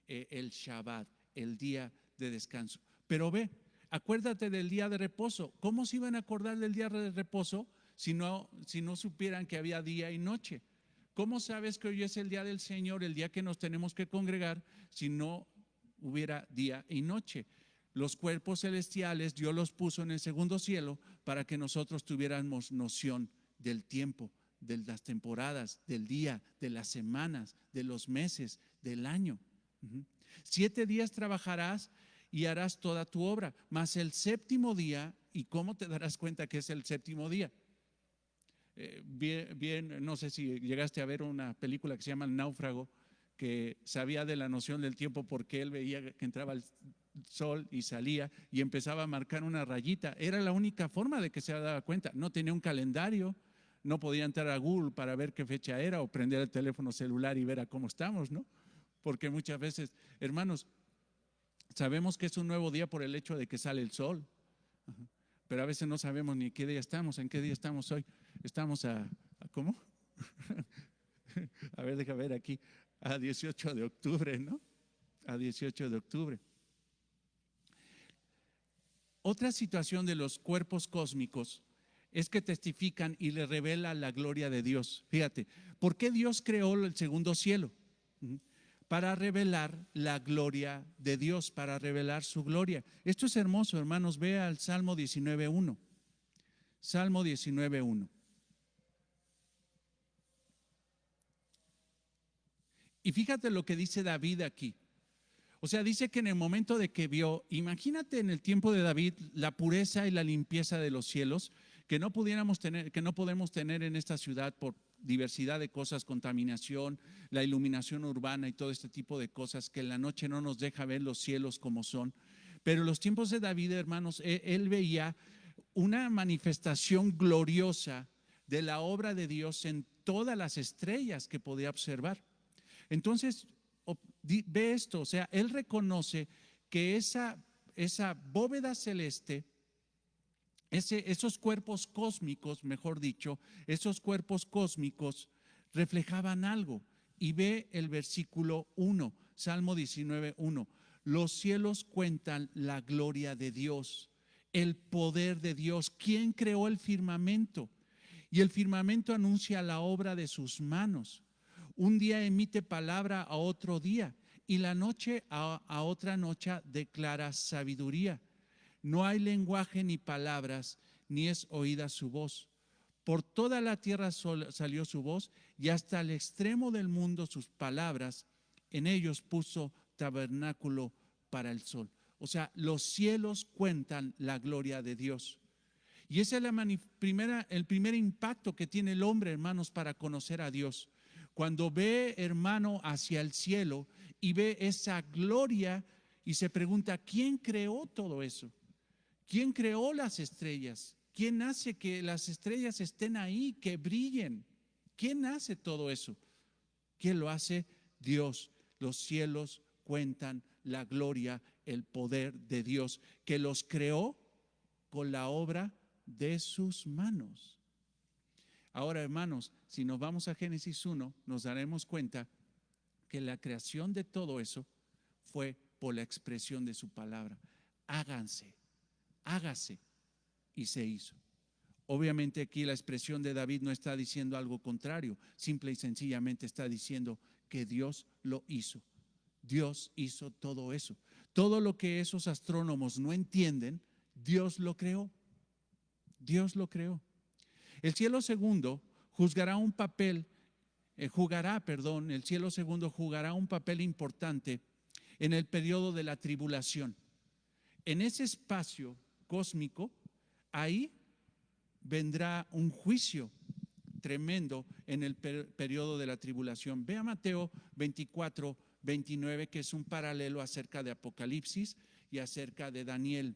el Shabbat, el día de descanso. Pero ve, acuérdate del día de reposo. ¿Cómo se iban a acordar del día de reposo si no supieran que había día y noche? ¿Cómo sabes que hoy es el día del Señor, el día que nos tenemos que congregar, si no hubiera día y noche? Los cuerpos celestiales Dios los puso en el segundo cielo para que nosotros tuviéramos noción del tiempo, de las temporadas, del día, de las semanas, de los meses, del año. 7 días trabajarás y harás toda tu obra, mas el séptimo día, ¿y cómo te darás cuenta que es el séptimo día? Bien, no sé si llegaste a ver una película que se llama El Náufrago, que sabía de la noción del tiempo porque él veía que entraba el sol y salía y empezaba a marcar una rayita. Era la única forma de que se daba cuenta. No tenía un calendario, no podía entrar a Google para ver qué fecha era o prender el teléfono celular y ver a cómo estamos, ¿no? Porque muchas veces, hermanos, sabemos que es un nuevo día por el hecho de que sale el sol, pero a veces no sabemos ni qué día estamos, en qué día estamos hoy. Estamos ¿cómo? A ver, deja ver aquí, a 18 de octubre, ¿no? A 18 de octubre. Otra situación de los cuerpos cósmicos es que testifican y le revela la gloria de Dios. Fíjate, ¿por qué Dios creó el segundo cielo? Para revelar la gloria de Dios, para revelar su gloria. Esto es hermoso, hermanos. Vea al Salmo 19.1. Salmo 19.1. Y fíjate lo que dice David aquí. O sea, dice que en el momento de que vio, imagínate en el tiempo de David, la pureza y la limpieza de los cielos, que no podemos tener en esta ciudad por diversidad de cosas, contaminación, la iluminación urbana y todo este tipo de cosas, que en la noche no nos deja ver los cielos como son. Pero en los tiempos de David, hermanos, él veía una manifestación gloriosa de la obra de Dios en todas las estrellas que podía observar. Entonces, ve esto, o sea, él reconoce que esa bóveda celeste, esos cuerpos cósmicos, mejor dicho, esos cuerpos cósmicos reflejaban algo. Y ve el versículo 1, Salmo 19.1. Los cielos cuentan la gloria de Dios, el poder de Dios. ¿Quién creó el firmamento? Y el firmamento anuncia la obra de sus manos. Un día emite palabra a otro día y la noche a otra noche declara sabiduría. No hay lenguaje ni palabras, ni es oída su voz. Por toda la tierra salió su voz y hasta el extremo del mundo sus palabras. En ellos puso tabernáculo para el sol. O sea, los cielos cuentan la gloria de Dios. Y ese es el primer impacto que tiene el hombre, hermanos, para conocer a Dios. Cuando ve, hermano, hacia el cielo y ve esa gloria y se pregunta, ¿quién creó todo eso? ¿Quién creó las estrellas? ¿Quién hace que las estrellas estén ahí, que brillen? ¿Quién hace todo eso? ¿Quién lo hace? Dios. Los cielos cuentan la gloria, el poder de Dios, que los creó con la obra de sus manos. Ahora, hermanos, si nos vamos a Génesis 1, nos daremos cuenta que la creación de todo eso fue por la expresión de su palabra. Háganse, hágase, y se hizo. Obviamente aquí la expresión de David no está diciendo algo contrario, simple y sencillamente está diciendo que Dios lo hizo. Dios hizo todo eso. Todo lo que esos astrónomos no entienden, Dios lo creó. Dios lo creó. El cielo segundo jugará un papel importante en el periodo de la tribulación. En ese espacio cósmico, ahí vendrá un juicio tremendo en el periodo de la tribulación. Ve a Mateo 24, 29, que es un paralelo acerca de Apocalipsis y acerca de Daniel,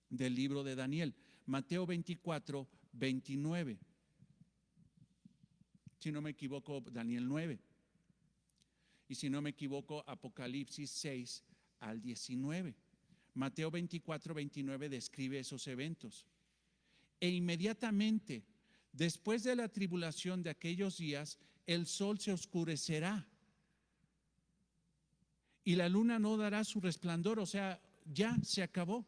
del libro de Daniel. Mateo 24, 29. Si no me equivoco, Daniel 9. Y si no me equivoco, Apocalipsis 6 al 19. Mateo 24, 29 describe esos eventos. E inmediatamente después de la tribulación de aquellos días, el sol se oscurecerá y la luna no dará su resplandor, o sea, ya se acabó.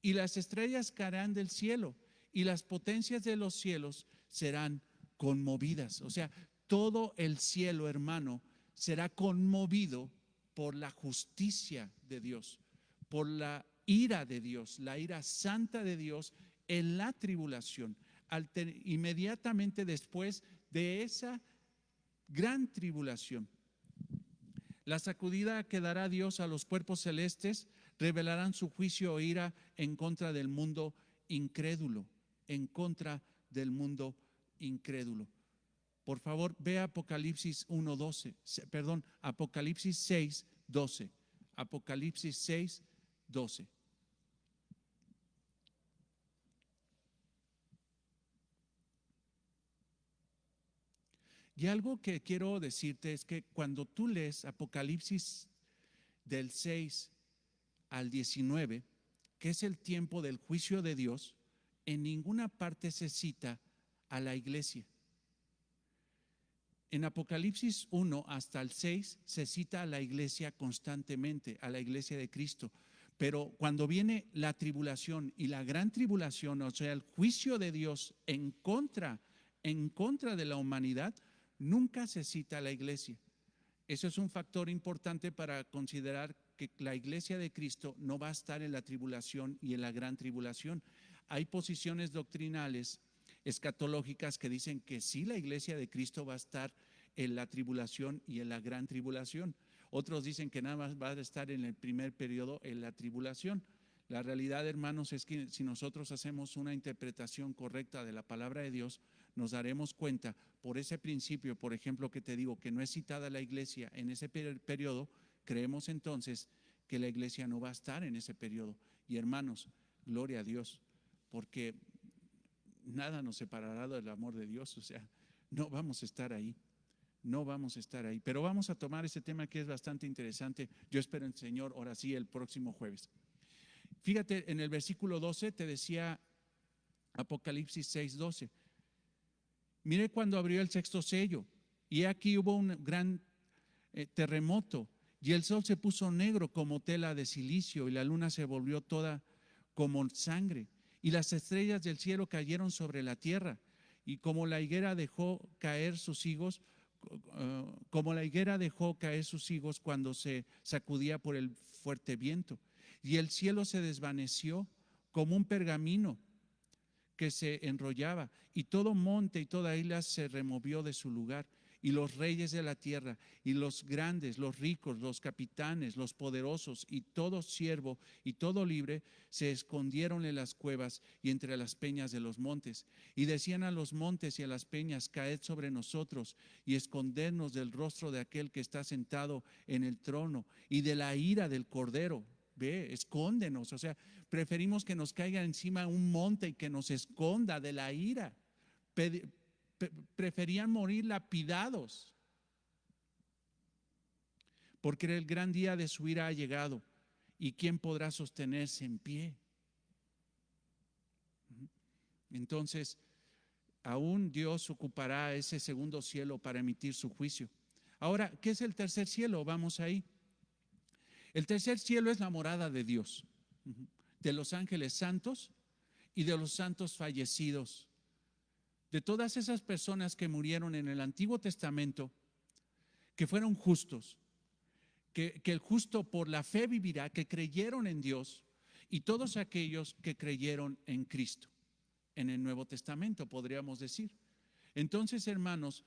Y las estrellas caerán del cielo y las potencias de los cielos serán conmovidas. O sea, todo el cielo, hermano, será conmovido por la justicia de Dios, por la ira de Dios, la ira santa de Dios en la tribulación. Inmediatamente después de esa gran tribulación, la sacudida que dará Dios a los cuerpos celestes revelarán su juicio o ira en contra del mundo incrédulo, en contra del mundo incrédulo. Por favor, ve Apocalipsis 1:12, perdón, Apocalipsis 6:12. Apocalipsis 6:12. Y algo que quiero decirte es que cuando tú lees Apocalipsis del 6 al 19, que es el tiempo del juicio de Dios, en ninguna parte se cita a la iglesia. En Apocalipsis 1 hasta el 6 se cita a la iglesia constantemente, a la iglesia de Cristo. Pero cuando viene la tribulación y la gran tribulación, o sea, el juicio de Dios en contra de la humanidad, nunca se cita a la iglesia. Eso es un factor importante para considerar que la iglesia de Cristo no va a estar en la tribulación y en la gran tribulación. Hay posiciones doctrinales escatológicas que dicen que sí, la iglesia de Cristo va a estar en la tribulación y en la gran tribulación. Otros dicen que nada más va a estar en el primer periodo en la tribulación. La realidad, hermanos, es que si nosotros hacemos una interpretación correcta de la palabra de Dios, nos daremos cuenta por ese principio, por ejemplo, que te digo, que no es citada la iglesia en ese periodo, creemos entonces que la iglesia no va a estar en ese periodo. Y hermanos, gloria a Dios, porque nada nos separará del amor de Dios, o sea, no vamos a estar ahí. No vamos a estar ahí, pero vamos a tomar ese tema que es bastante interesante. Yo espero en el Señor, ahora sí, el próximo jueves. Fíjate, en el versículo 12 te decía Apocalipsis 6:12. Mire cuando abrió el sexto sello, y aquí hubo un gran terremoto, y el sol se puso negro como tela de silicio, y la luna se volvió toda como sangre, y las estrellas del cielo cayeron sobre la tierra, y como la higuera dejó caer sus higos, cuando se sacudía por el fuerte viento, y el cielo se desvaneció como un pergamino que se enrollaba, y todo monte y toda isla se removió de su lugar, y los reyes de la tierra, y los grandes, los ricos, los capitanes, los poderosos, y todo siervo y todo libre, se escondieron en las cuevas y entre las peñas de los montes, y decían a los montes y a las peñas: caed sobre nosotros y escondernos del rostro de aquel que está sentado en el trono y de la ira del Cordero. Ve, escóndenos, o sea, preferimos que nos caiga encima un monte y que nos esconda de la ira. Preferían morir lapidados, porque el gran día de su ira ha llegado, y ¿quién podrá sostenerse en pie? Entonces, aún Dios ocupará ese segundo cielo para emitir su juicio. Ahora, ¿qué es el tercer cielo? Vamos ahí. El tercer cielo es la morada de Dios, de los ángeles santos y de los santos fallecidos, de todas esas personas que murieron en el Antiguo Testamento, que fueron justos, que el justo por la fe vivirá, que creyeron en Dios, y todos aquellos que creyeron en Cristo, en el Nuevo Testamento, podríamos decir. Entonces, hermanos,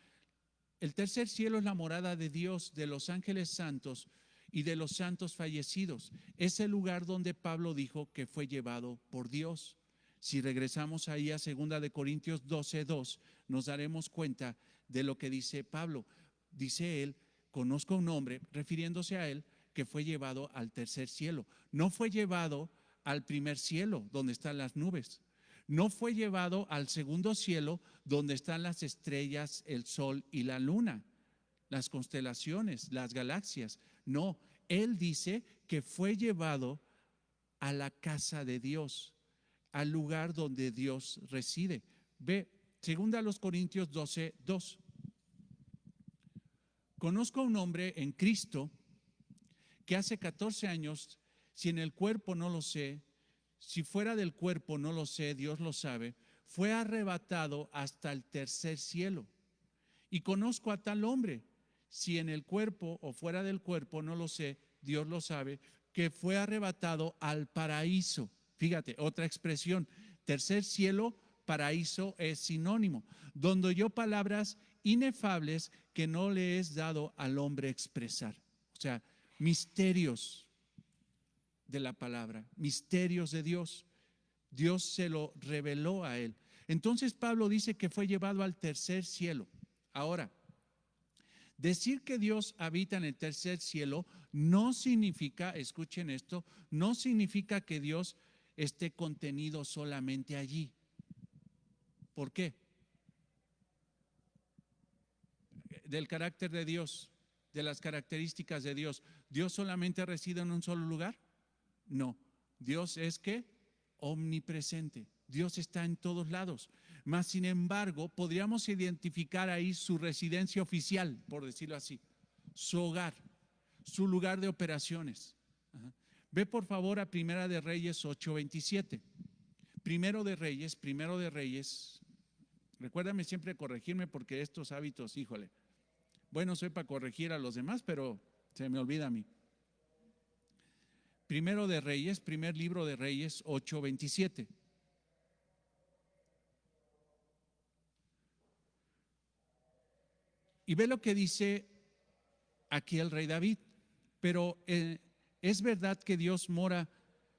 el tercer cielo es la morada de Dios, de los ángeles santos y de los santos fallecidos. Es el lugar donde Pablo dijo que fue llevado por Dios. Si regresamos ahí a 2 Corintios 12:2, nos daremos cuenta de lo que dice Pablo. Dice él, conozco a un hombre, refiriéndose a él, que fue llevado al tercer cielo. No fue llevado al primer cielo, donde están las nubes. No fue llevado al segundo cielo, donde están las estrellas, el sol y la luna, las constelaciones, las galaxias. No, él dice que fue llevado a la casa de Dios, al lugar donde Dios reside. Ve, 2 Corintios 12:2. Conozco a un hombre en Cristo que hace 14 años, si en el cuerpo no lo sé, si fuera del cuerpo no lo sé, Dios lo sabe, fue arrebatado hasta el tercer cielo. Y conozco a tal hombre, si en el cuerpo o fuera del cuerpo no lo sé, Dios lo sabe, que fue arrebatado al paraíso. Fíjate, otra expresión, tercer cielo, paraíso es sinónimo, donde oyó palabras inefables que no le es dado al hombre expresar. O sea, misterios de la palabra, misterios de Dios. Dios se lo reveló a él. Entonces Pablo dice que fue llevado al tercer cielo. Ahora, decir que Dios habita en el tercer cielo no significa, escuchen esto, no significa que Dios esté contenido solamente allí. ¿Por qué? Del carácter de Dios, de las características de Dios. ¿Dios solamente reside en un solo lugar? No. Dios es ¿qué? Omnipresente. Dios está en todos lados. Mas, sin embargo, podríamos identificar ahí su residencia oficial, por decirlo así, su hogar, su lugar de operaciones. Ajá. Ve por favor a Primera de Reyes 8:27. Primero de Reyes. Recuérdame siempre corregirme porque estos hábitos, híjole, bueno, soy para corregir a los demás, pero se me olvida a mí. Primer libro de Reyes 8:27. Y ve lo que dice aquí el rey David. Pero ¿es verdad que Dios mora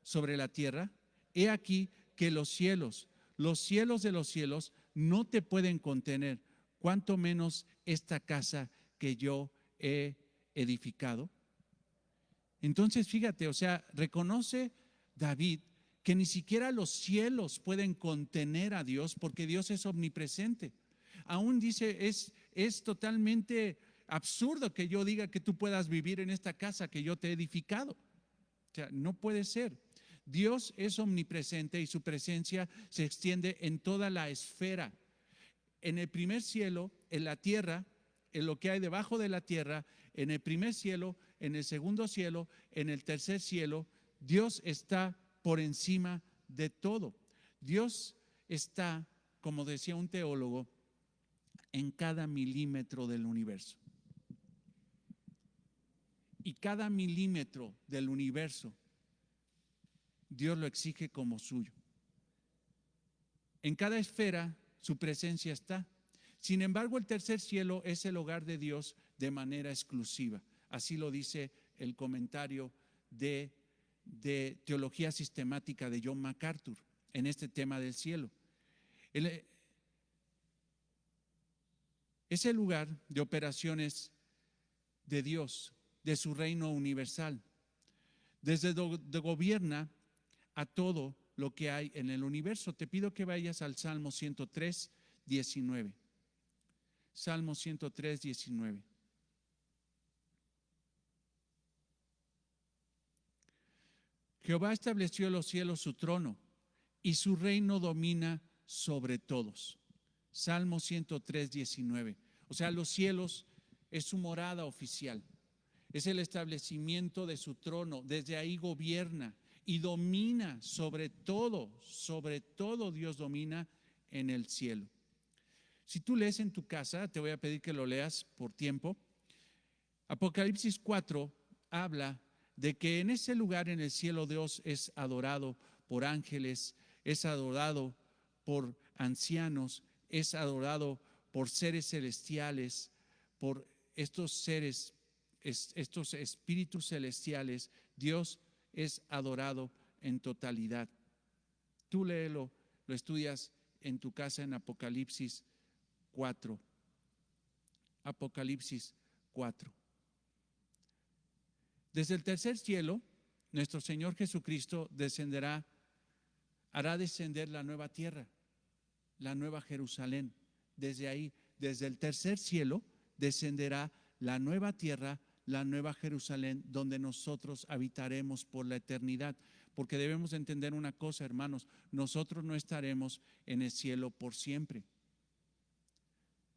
sobre la tierra? He aquí que los cielos de los cielos no te pueden contener, cuanto menos esta casa que yo he edificado. Entonces, fíjate, o sea, reconoce David que ni siquiera los cielos pueden contener a Dios porque Dios es omnipresente. Aún dice, es totalmente absurdo que yo diga que tú puedas vivir en esta casa que yo te he edificado. O sea, no puede ser. Dios es omnipresente y su presencia se extiende en toda la esfera. En el primer cielo, en la tierra, en lo que hay debajo de la tierra, en el primer cielo, en el segundo cielo, en el tercer cielo, Dios está por encima de todo. Dios está, como decía un teólogo, en cada milímetro del universo. Y cada milímetro del universo, Dios lo exige como suyo. En cada esfera, su presencia está. Sin embargo, el tercer cielo es el hogar de Dios de manera exclusiva. Así lo dice el comentario de Teología Sistemática de John MacArthur en este tema del cielo. Es el lugar de operaciones de Dios, de su reino universal, desde donde gobierna a todo lo que hay en el universo. Te pido que vayas al Salmo 103:19. Salmo 103:19. Jehová estableció los cielos su trono y su reino domina sobre todos. Salmo 103:19. O sea, los cielos es su morada oficial, es el establecimiento de su trono, desde ahí gobierna y domina sobre todo Dios domina en el cielo. Si tú lees en tu casa, te voy a pedir que lo leas por tiempo. Apocalipsis 4 habla de que en ese lugar en el cielo Dios es adorado por ángeles, es adorado por ancianos, es adorado por seres celestiales, por estos seres, estos espíritus celestiales. Dios es adorado en totalidad. Tú léelo lo estudias en tu casa en Apocalipsis 4. Apocalipsis 4. Desde el tercer cielo, nuestro Señor Jesucristo hará descender la nueva tierra, la nueva Jerusalén. Desde ahí, desde el tercer cielo, descenderá la nueva tierra, la nueva Jerusalén, donde nosotros habitaremos por la eternidad. Porque debemos entender una cosa, hermanos, nosotros no estaremos en el cielo por siempre.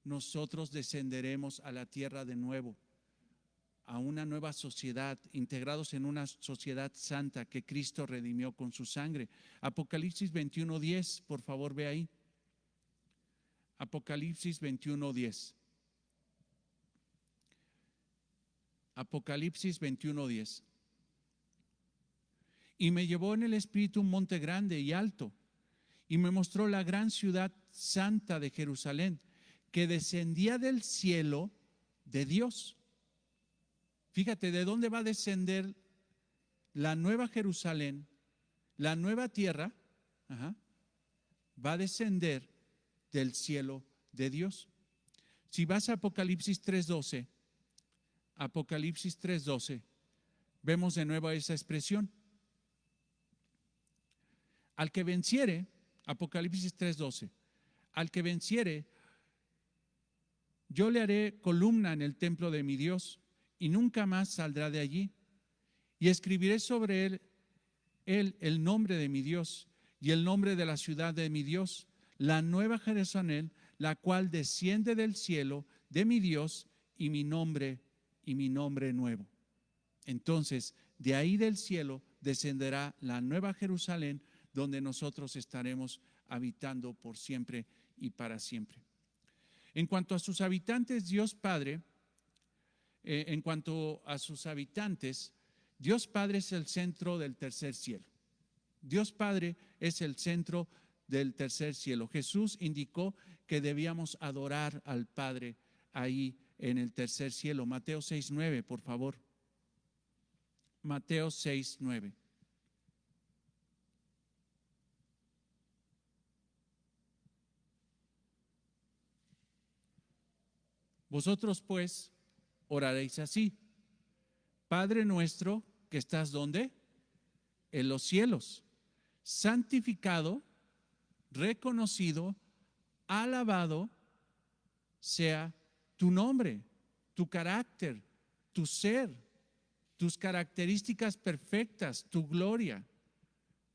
Nosotros descenderemos a la tierra de nuevo, a una nueva sociedad, integrados en una sociedad santa que Cristo redimió con su sangre. Apocalipsis 21:10, por favor, ve ahí. Apocalipsis 21:10. Apocalipsis 21:10. Y me llevó en el espíritu un monte grande y alto, y me mostró la gran ciudad santa de Jerusalén, que descendía del cielo de Dios. Fíjate, ¿de dónde va a descender la nueva Jerusalén, la nueva tierra? Va a descender del cielo de Dios. Si vas a Apocalipsis 3:12, Apocalipsis 3:12, vemos de nuevo esa expresión. Al que venciere, Apocalipsis 3:12, al que venciere, yo le haré columna en el templo de mi Dios, y nunca más saldrá de allí. Y escribiré sobre él el nombre de mi Dios y el nombre de la ciudad de mi Dios, la nueva Jerusalén, la cual desciende del cielo de mi Dios, y mi nombre nuevo. Entonces, de ahí del cielo descenderá la nueva Jerusalén, donde nosotros estaremos habitando por siempre y para siempre. En cuanto a sus habitantes, Dios Padre es el centro del tercer cielo. Dios Padre es el centro del tercer cielo. Jesús indicó que debíamos adorar al Padre ahí en el tercer cielo. Mateo 6:9, por favor. Mateo 6:9. Vosotros pues oraréis así: Padre nuestro que estás ¿dónde? En los cielos, santificado, reconocido, alabado sea tu nombre, tu carácter, tu ser, tus características perfectas, tu gloria.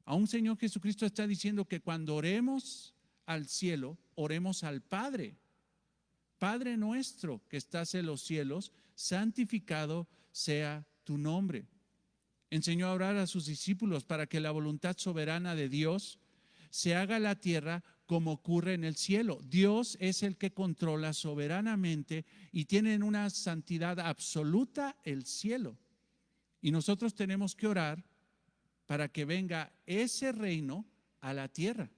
Aún Señor Jesucristo está diciendo que cuando oremos al cielo, oremos al Padre. Padre nuestro que estás en los cielos, santificado sea tu nombre. Enseñó a orar a sus discípulos para que la voluntad soberana de Dios se haga en la tierra como ocurre en el cielo. Dios es el que controla soberanamente y tiene en una santidad absoluta el cielo. Y nosotros tenemos que orar para que venga ese reino a la tierra.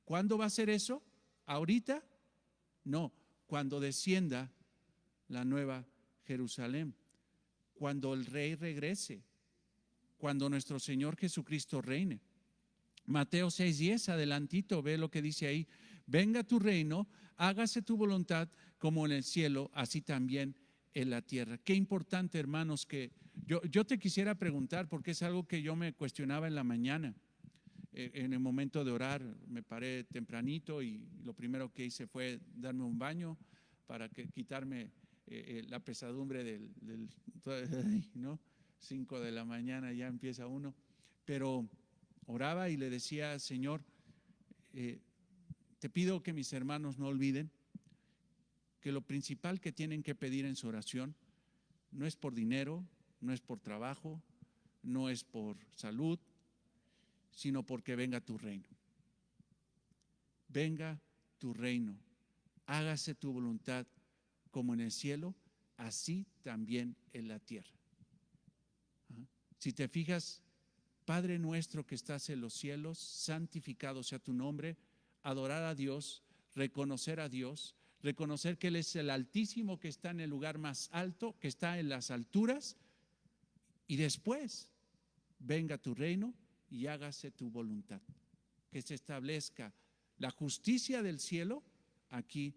¿Cuándo va a ser eso? ¿Ahorita? No, cuando descienda la nueva Jerusalén, cuando el Rey regrese, cuando nuestro Señor Jesucristo reine. Mateo 6:10, adelantito, ve lo que dice ahí: venga tu reino, hágase tu voluntad como en el cielo, así también en la tierra. Qué importante, hermanos, que yo te quisiera preguntar, porque es algo que yo me cuestionaba en la mañana. En el momento de orar me paré tempranito y lo primero que hice fue darme un baño para quitarme la pesadumbre ¿no? 5 de la mañana ya empieza uno, pero oraba y le decía: Señor, te pido que mis hermanos no olviden que lo principal que tienen que pedir en su oración no es por dinero, no es por trabajo, no es por salud, sino porque venga tu reino. Venga tu reino, hágase tu voluntad como en el cielo, así también en la tierra. Si te fijas, Padre nuestro que estás en los cielos, santificado sea tu nombre. Adorar a Dios, reconocer a Dios, reconocer que Él es el Altísimo, que está en el lugar más alto, que está en las alturas, y después venga tu reino y hágase tu voluntad. que se establezca la justicia del cielo aquí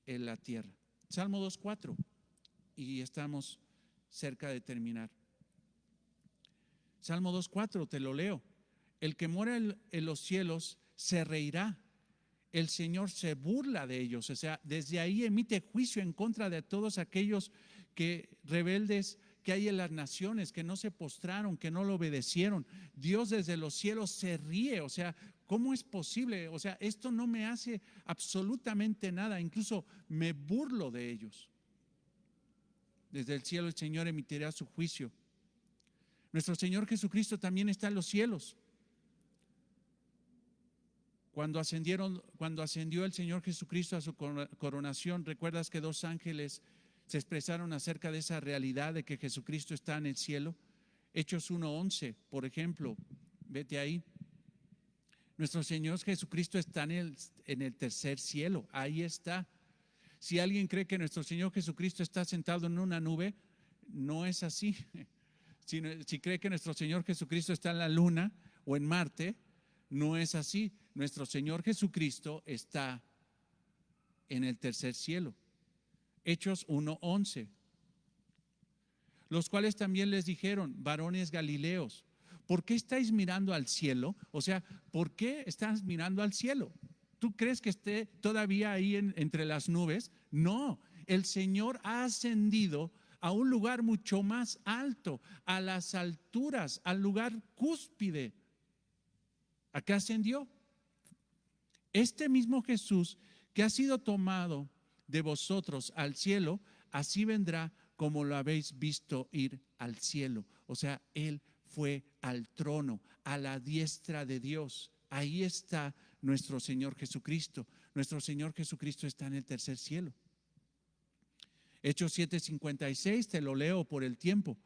en la tierra. Salmo 2:4, y estamos cerca de terminar. Salmo 2:4, te lo leo. El que mora en los cielos se reirá. El Señor se burla de ellos. O sea, desde ahí emite juicio en contra de todos aquellos que rebeldes que hay en las naciones, que no se postraron, que no lo obedecieron. Dios desde los cielos se ríe. O sea, ¿cómo es posible? O sea, esto no me hace absolutamente nada. Incluso me burlo de ellos. Desde el cielo el Señor emitirá su juicio. Nuestro Señor Jesucristo también está en los cielos. Cuando ascendió el Señor Jesucristo a su coronación, recuerdas que 2 ángeles se expresaron acerca de esa realidad de que Jesucristo está en el cielo. Hechos 1:11, por ejemplo, vete ahí. Nuestro Señor Jesucristo está en el tercer cielo, ahí está. Si alguien cree que nuestro Señor Jesucristo está sentado en una nube, no es así. Si cree que nuestro Señor Jesucristo está en la luna o en Marte, no es así. Nuestro Señor Jesucristo está en el tercer cielo. Hechos 1:11. Los cuales también les dijeron: varones galileos, ¿por qué estáis mirando al cielo? O sea, ¿por qué estás mirando al cielo? ¿Tú crees que esté todavía ahí entre las nubes? No, el Señor ha ascendido a un lugar mucho más alto, a las alturas, al lugar cúspide. ¿A qué ascendió? Este mismo Jesús que ha sido tomado de vosotros al cielo, así vendrá como lo habéis visto ir al cielo. O sea, Él fue al trono, a la diestra de Dios. Ahí está nuestro Señor Jesucristo. Nuestro Señor Jesucristo está en el tercer cielo. Hechos 7:56, te lo leo por el tiempo.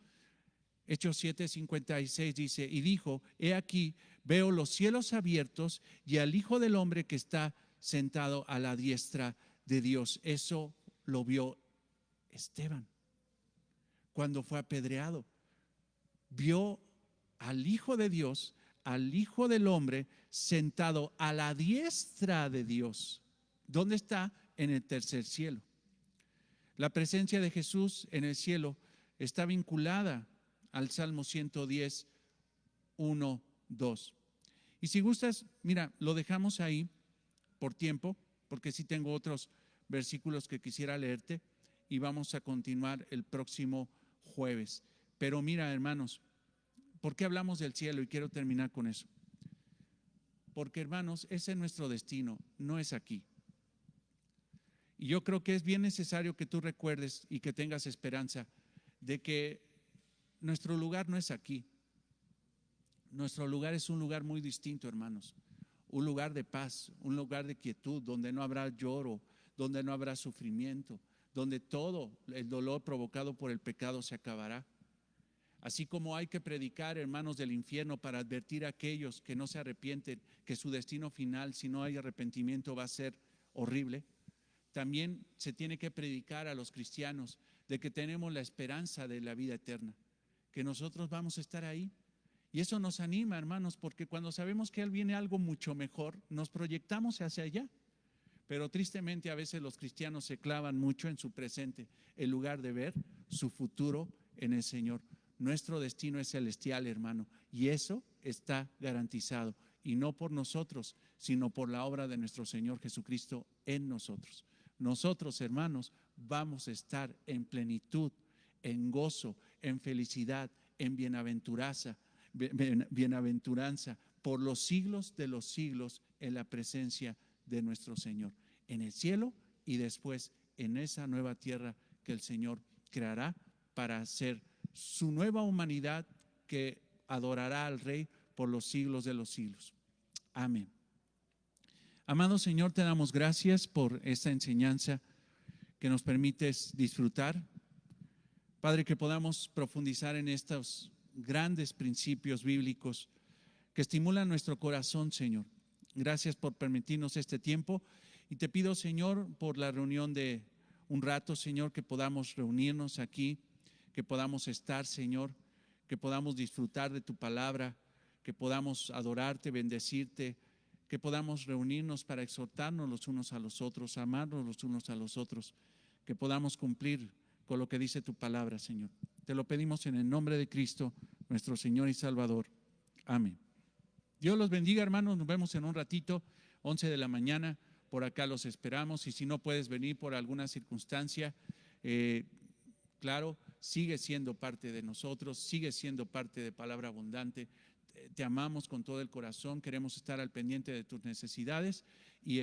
Hechos 7:56 dice: y dijo: he aquí, veo los cielos abiertos y al Hijo del Hombre que está sentado a la diestra de Dios. Eso lo vio Esteban cuando fue apedreado. Vio al Hijo de Dios, al Hijo del Hombre sentado a la diestra de Dios. ¿Dónde está? En el tercer cielo. La presencia de Jesús en el cielo está vinculada al Salmo 110, 1, 2. Y si gustas, mira, lo dejamos ahí por tiempo, porque sí tengo otros versículos que quisiera leerte y vamos a continuar el próximo jueves. Pero mira, hermanos, ¿por qué hablamos del cielo? Y quiero terminar con eso. Porque, hermanos, ese es nuestro destino, no es aquí. Y yo creo que es bien necesario que tú recuerdes y que tengas esperanza de que nuestro lugar no es aquí. Nuestro lugar es un lugar muy distinto, hermanos. Un lugar de paz, un lugar de quietud, donde no habrá lloro, donde no habrá sufrimiento, donde todo el dolor provocado por el pecado se acabará. Así como hay que predicar, hermanos, del infierno para advertir a aquellos que no se arrepienten, que su destino final, si no hay arrepentimiento, va a ser horrible. También se tiene que predicar a los cristianos de que tenemos la esperanza de la vida eterna, que nosotros vamos a estar ahí. Y eso nos anima, hermanos, porque cuando sabemos que viene algo mucho mejor, nos proyectamos hacia allá. Pero tristemente a veces los cristianos se clavan mucho en su presente, en lugar de ver su futuro en el Señor. Nuestro destino es celestial, hermano, y eso está garantizado, y no por nosotros, sino por la obra de nuestro Señor Jesucristo en nosotros. Nosotros, hermanos, vamos a estar en plenitud, en gozo, en felicidad, en bienaventuranza por los siglos de los siglos en la presencia de nuestro Señor, en el cielo y después en esa nueva tierra que el Señor creará para hacer su nueva humanidad que adorará al Rey por los siglos de los siglos. Amén. Amado Señor, te damos gracias por esta enseñanza que nos permites disfrutar. Padre, que podamos profundizar en estos grandes principios bíblicos que estimulan nuestro corazón, Señor. Gracias por permitirnos este tiempo y te pido, Señor, por la reunión de un rato, Señor, que podamos reunirnos aquí, que podamos estar, Señor, que podamos disfrutar de tu palabra, que podamos adorarte, bendecirte, que podamos reunirnos para exhortarnos los unos a los otros, amarnos los unos a los otros, que podamos cumplir con lo que dice tu palabra, Señor. Te lo pedimos en el nombre de Cristo, nuestro Señor y Salvador. Amén. Dios los bendiga, hermanos. Nos vemos en un ratito, 11 de la mañana. Por acá los esperamos. Y si no puedes venir por alguna circunstancia, claro, sigue siendo parte de nosotros, sigue siendo parte de Palabra Abundante. Te amamos con todo el corazón, queremos estar al pendiente de tus necesidades y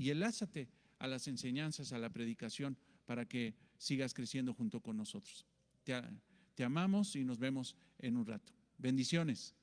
enlázate a las enseñanzas, a la predicación, para que sigas creciendo junto con nosotros. Te amamos y nos vemos en un rato. Bendiciones.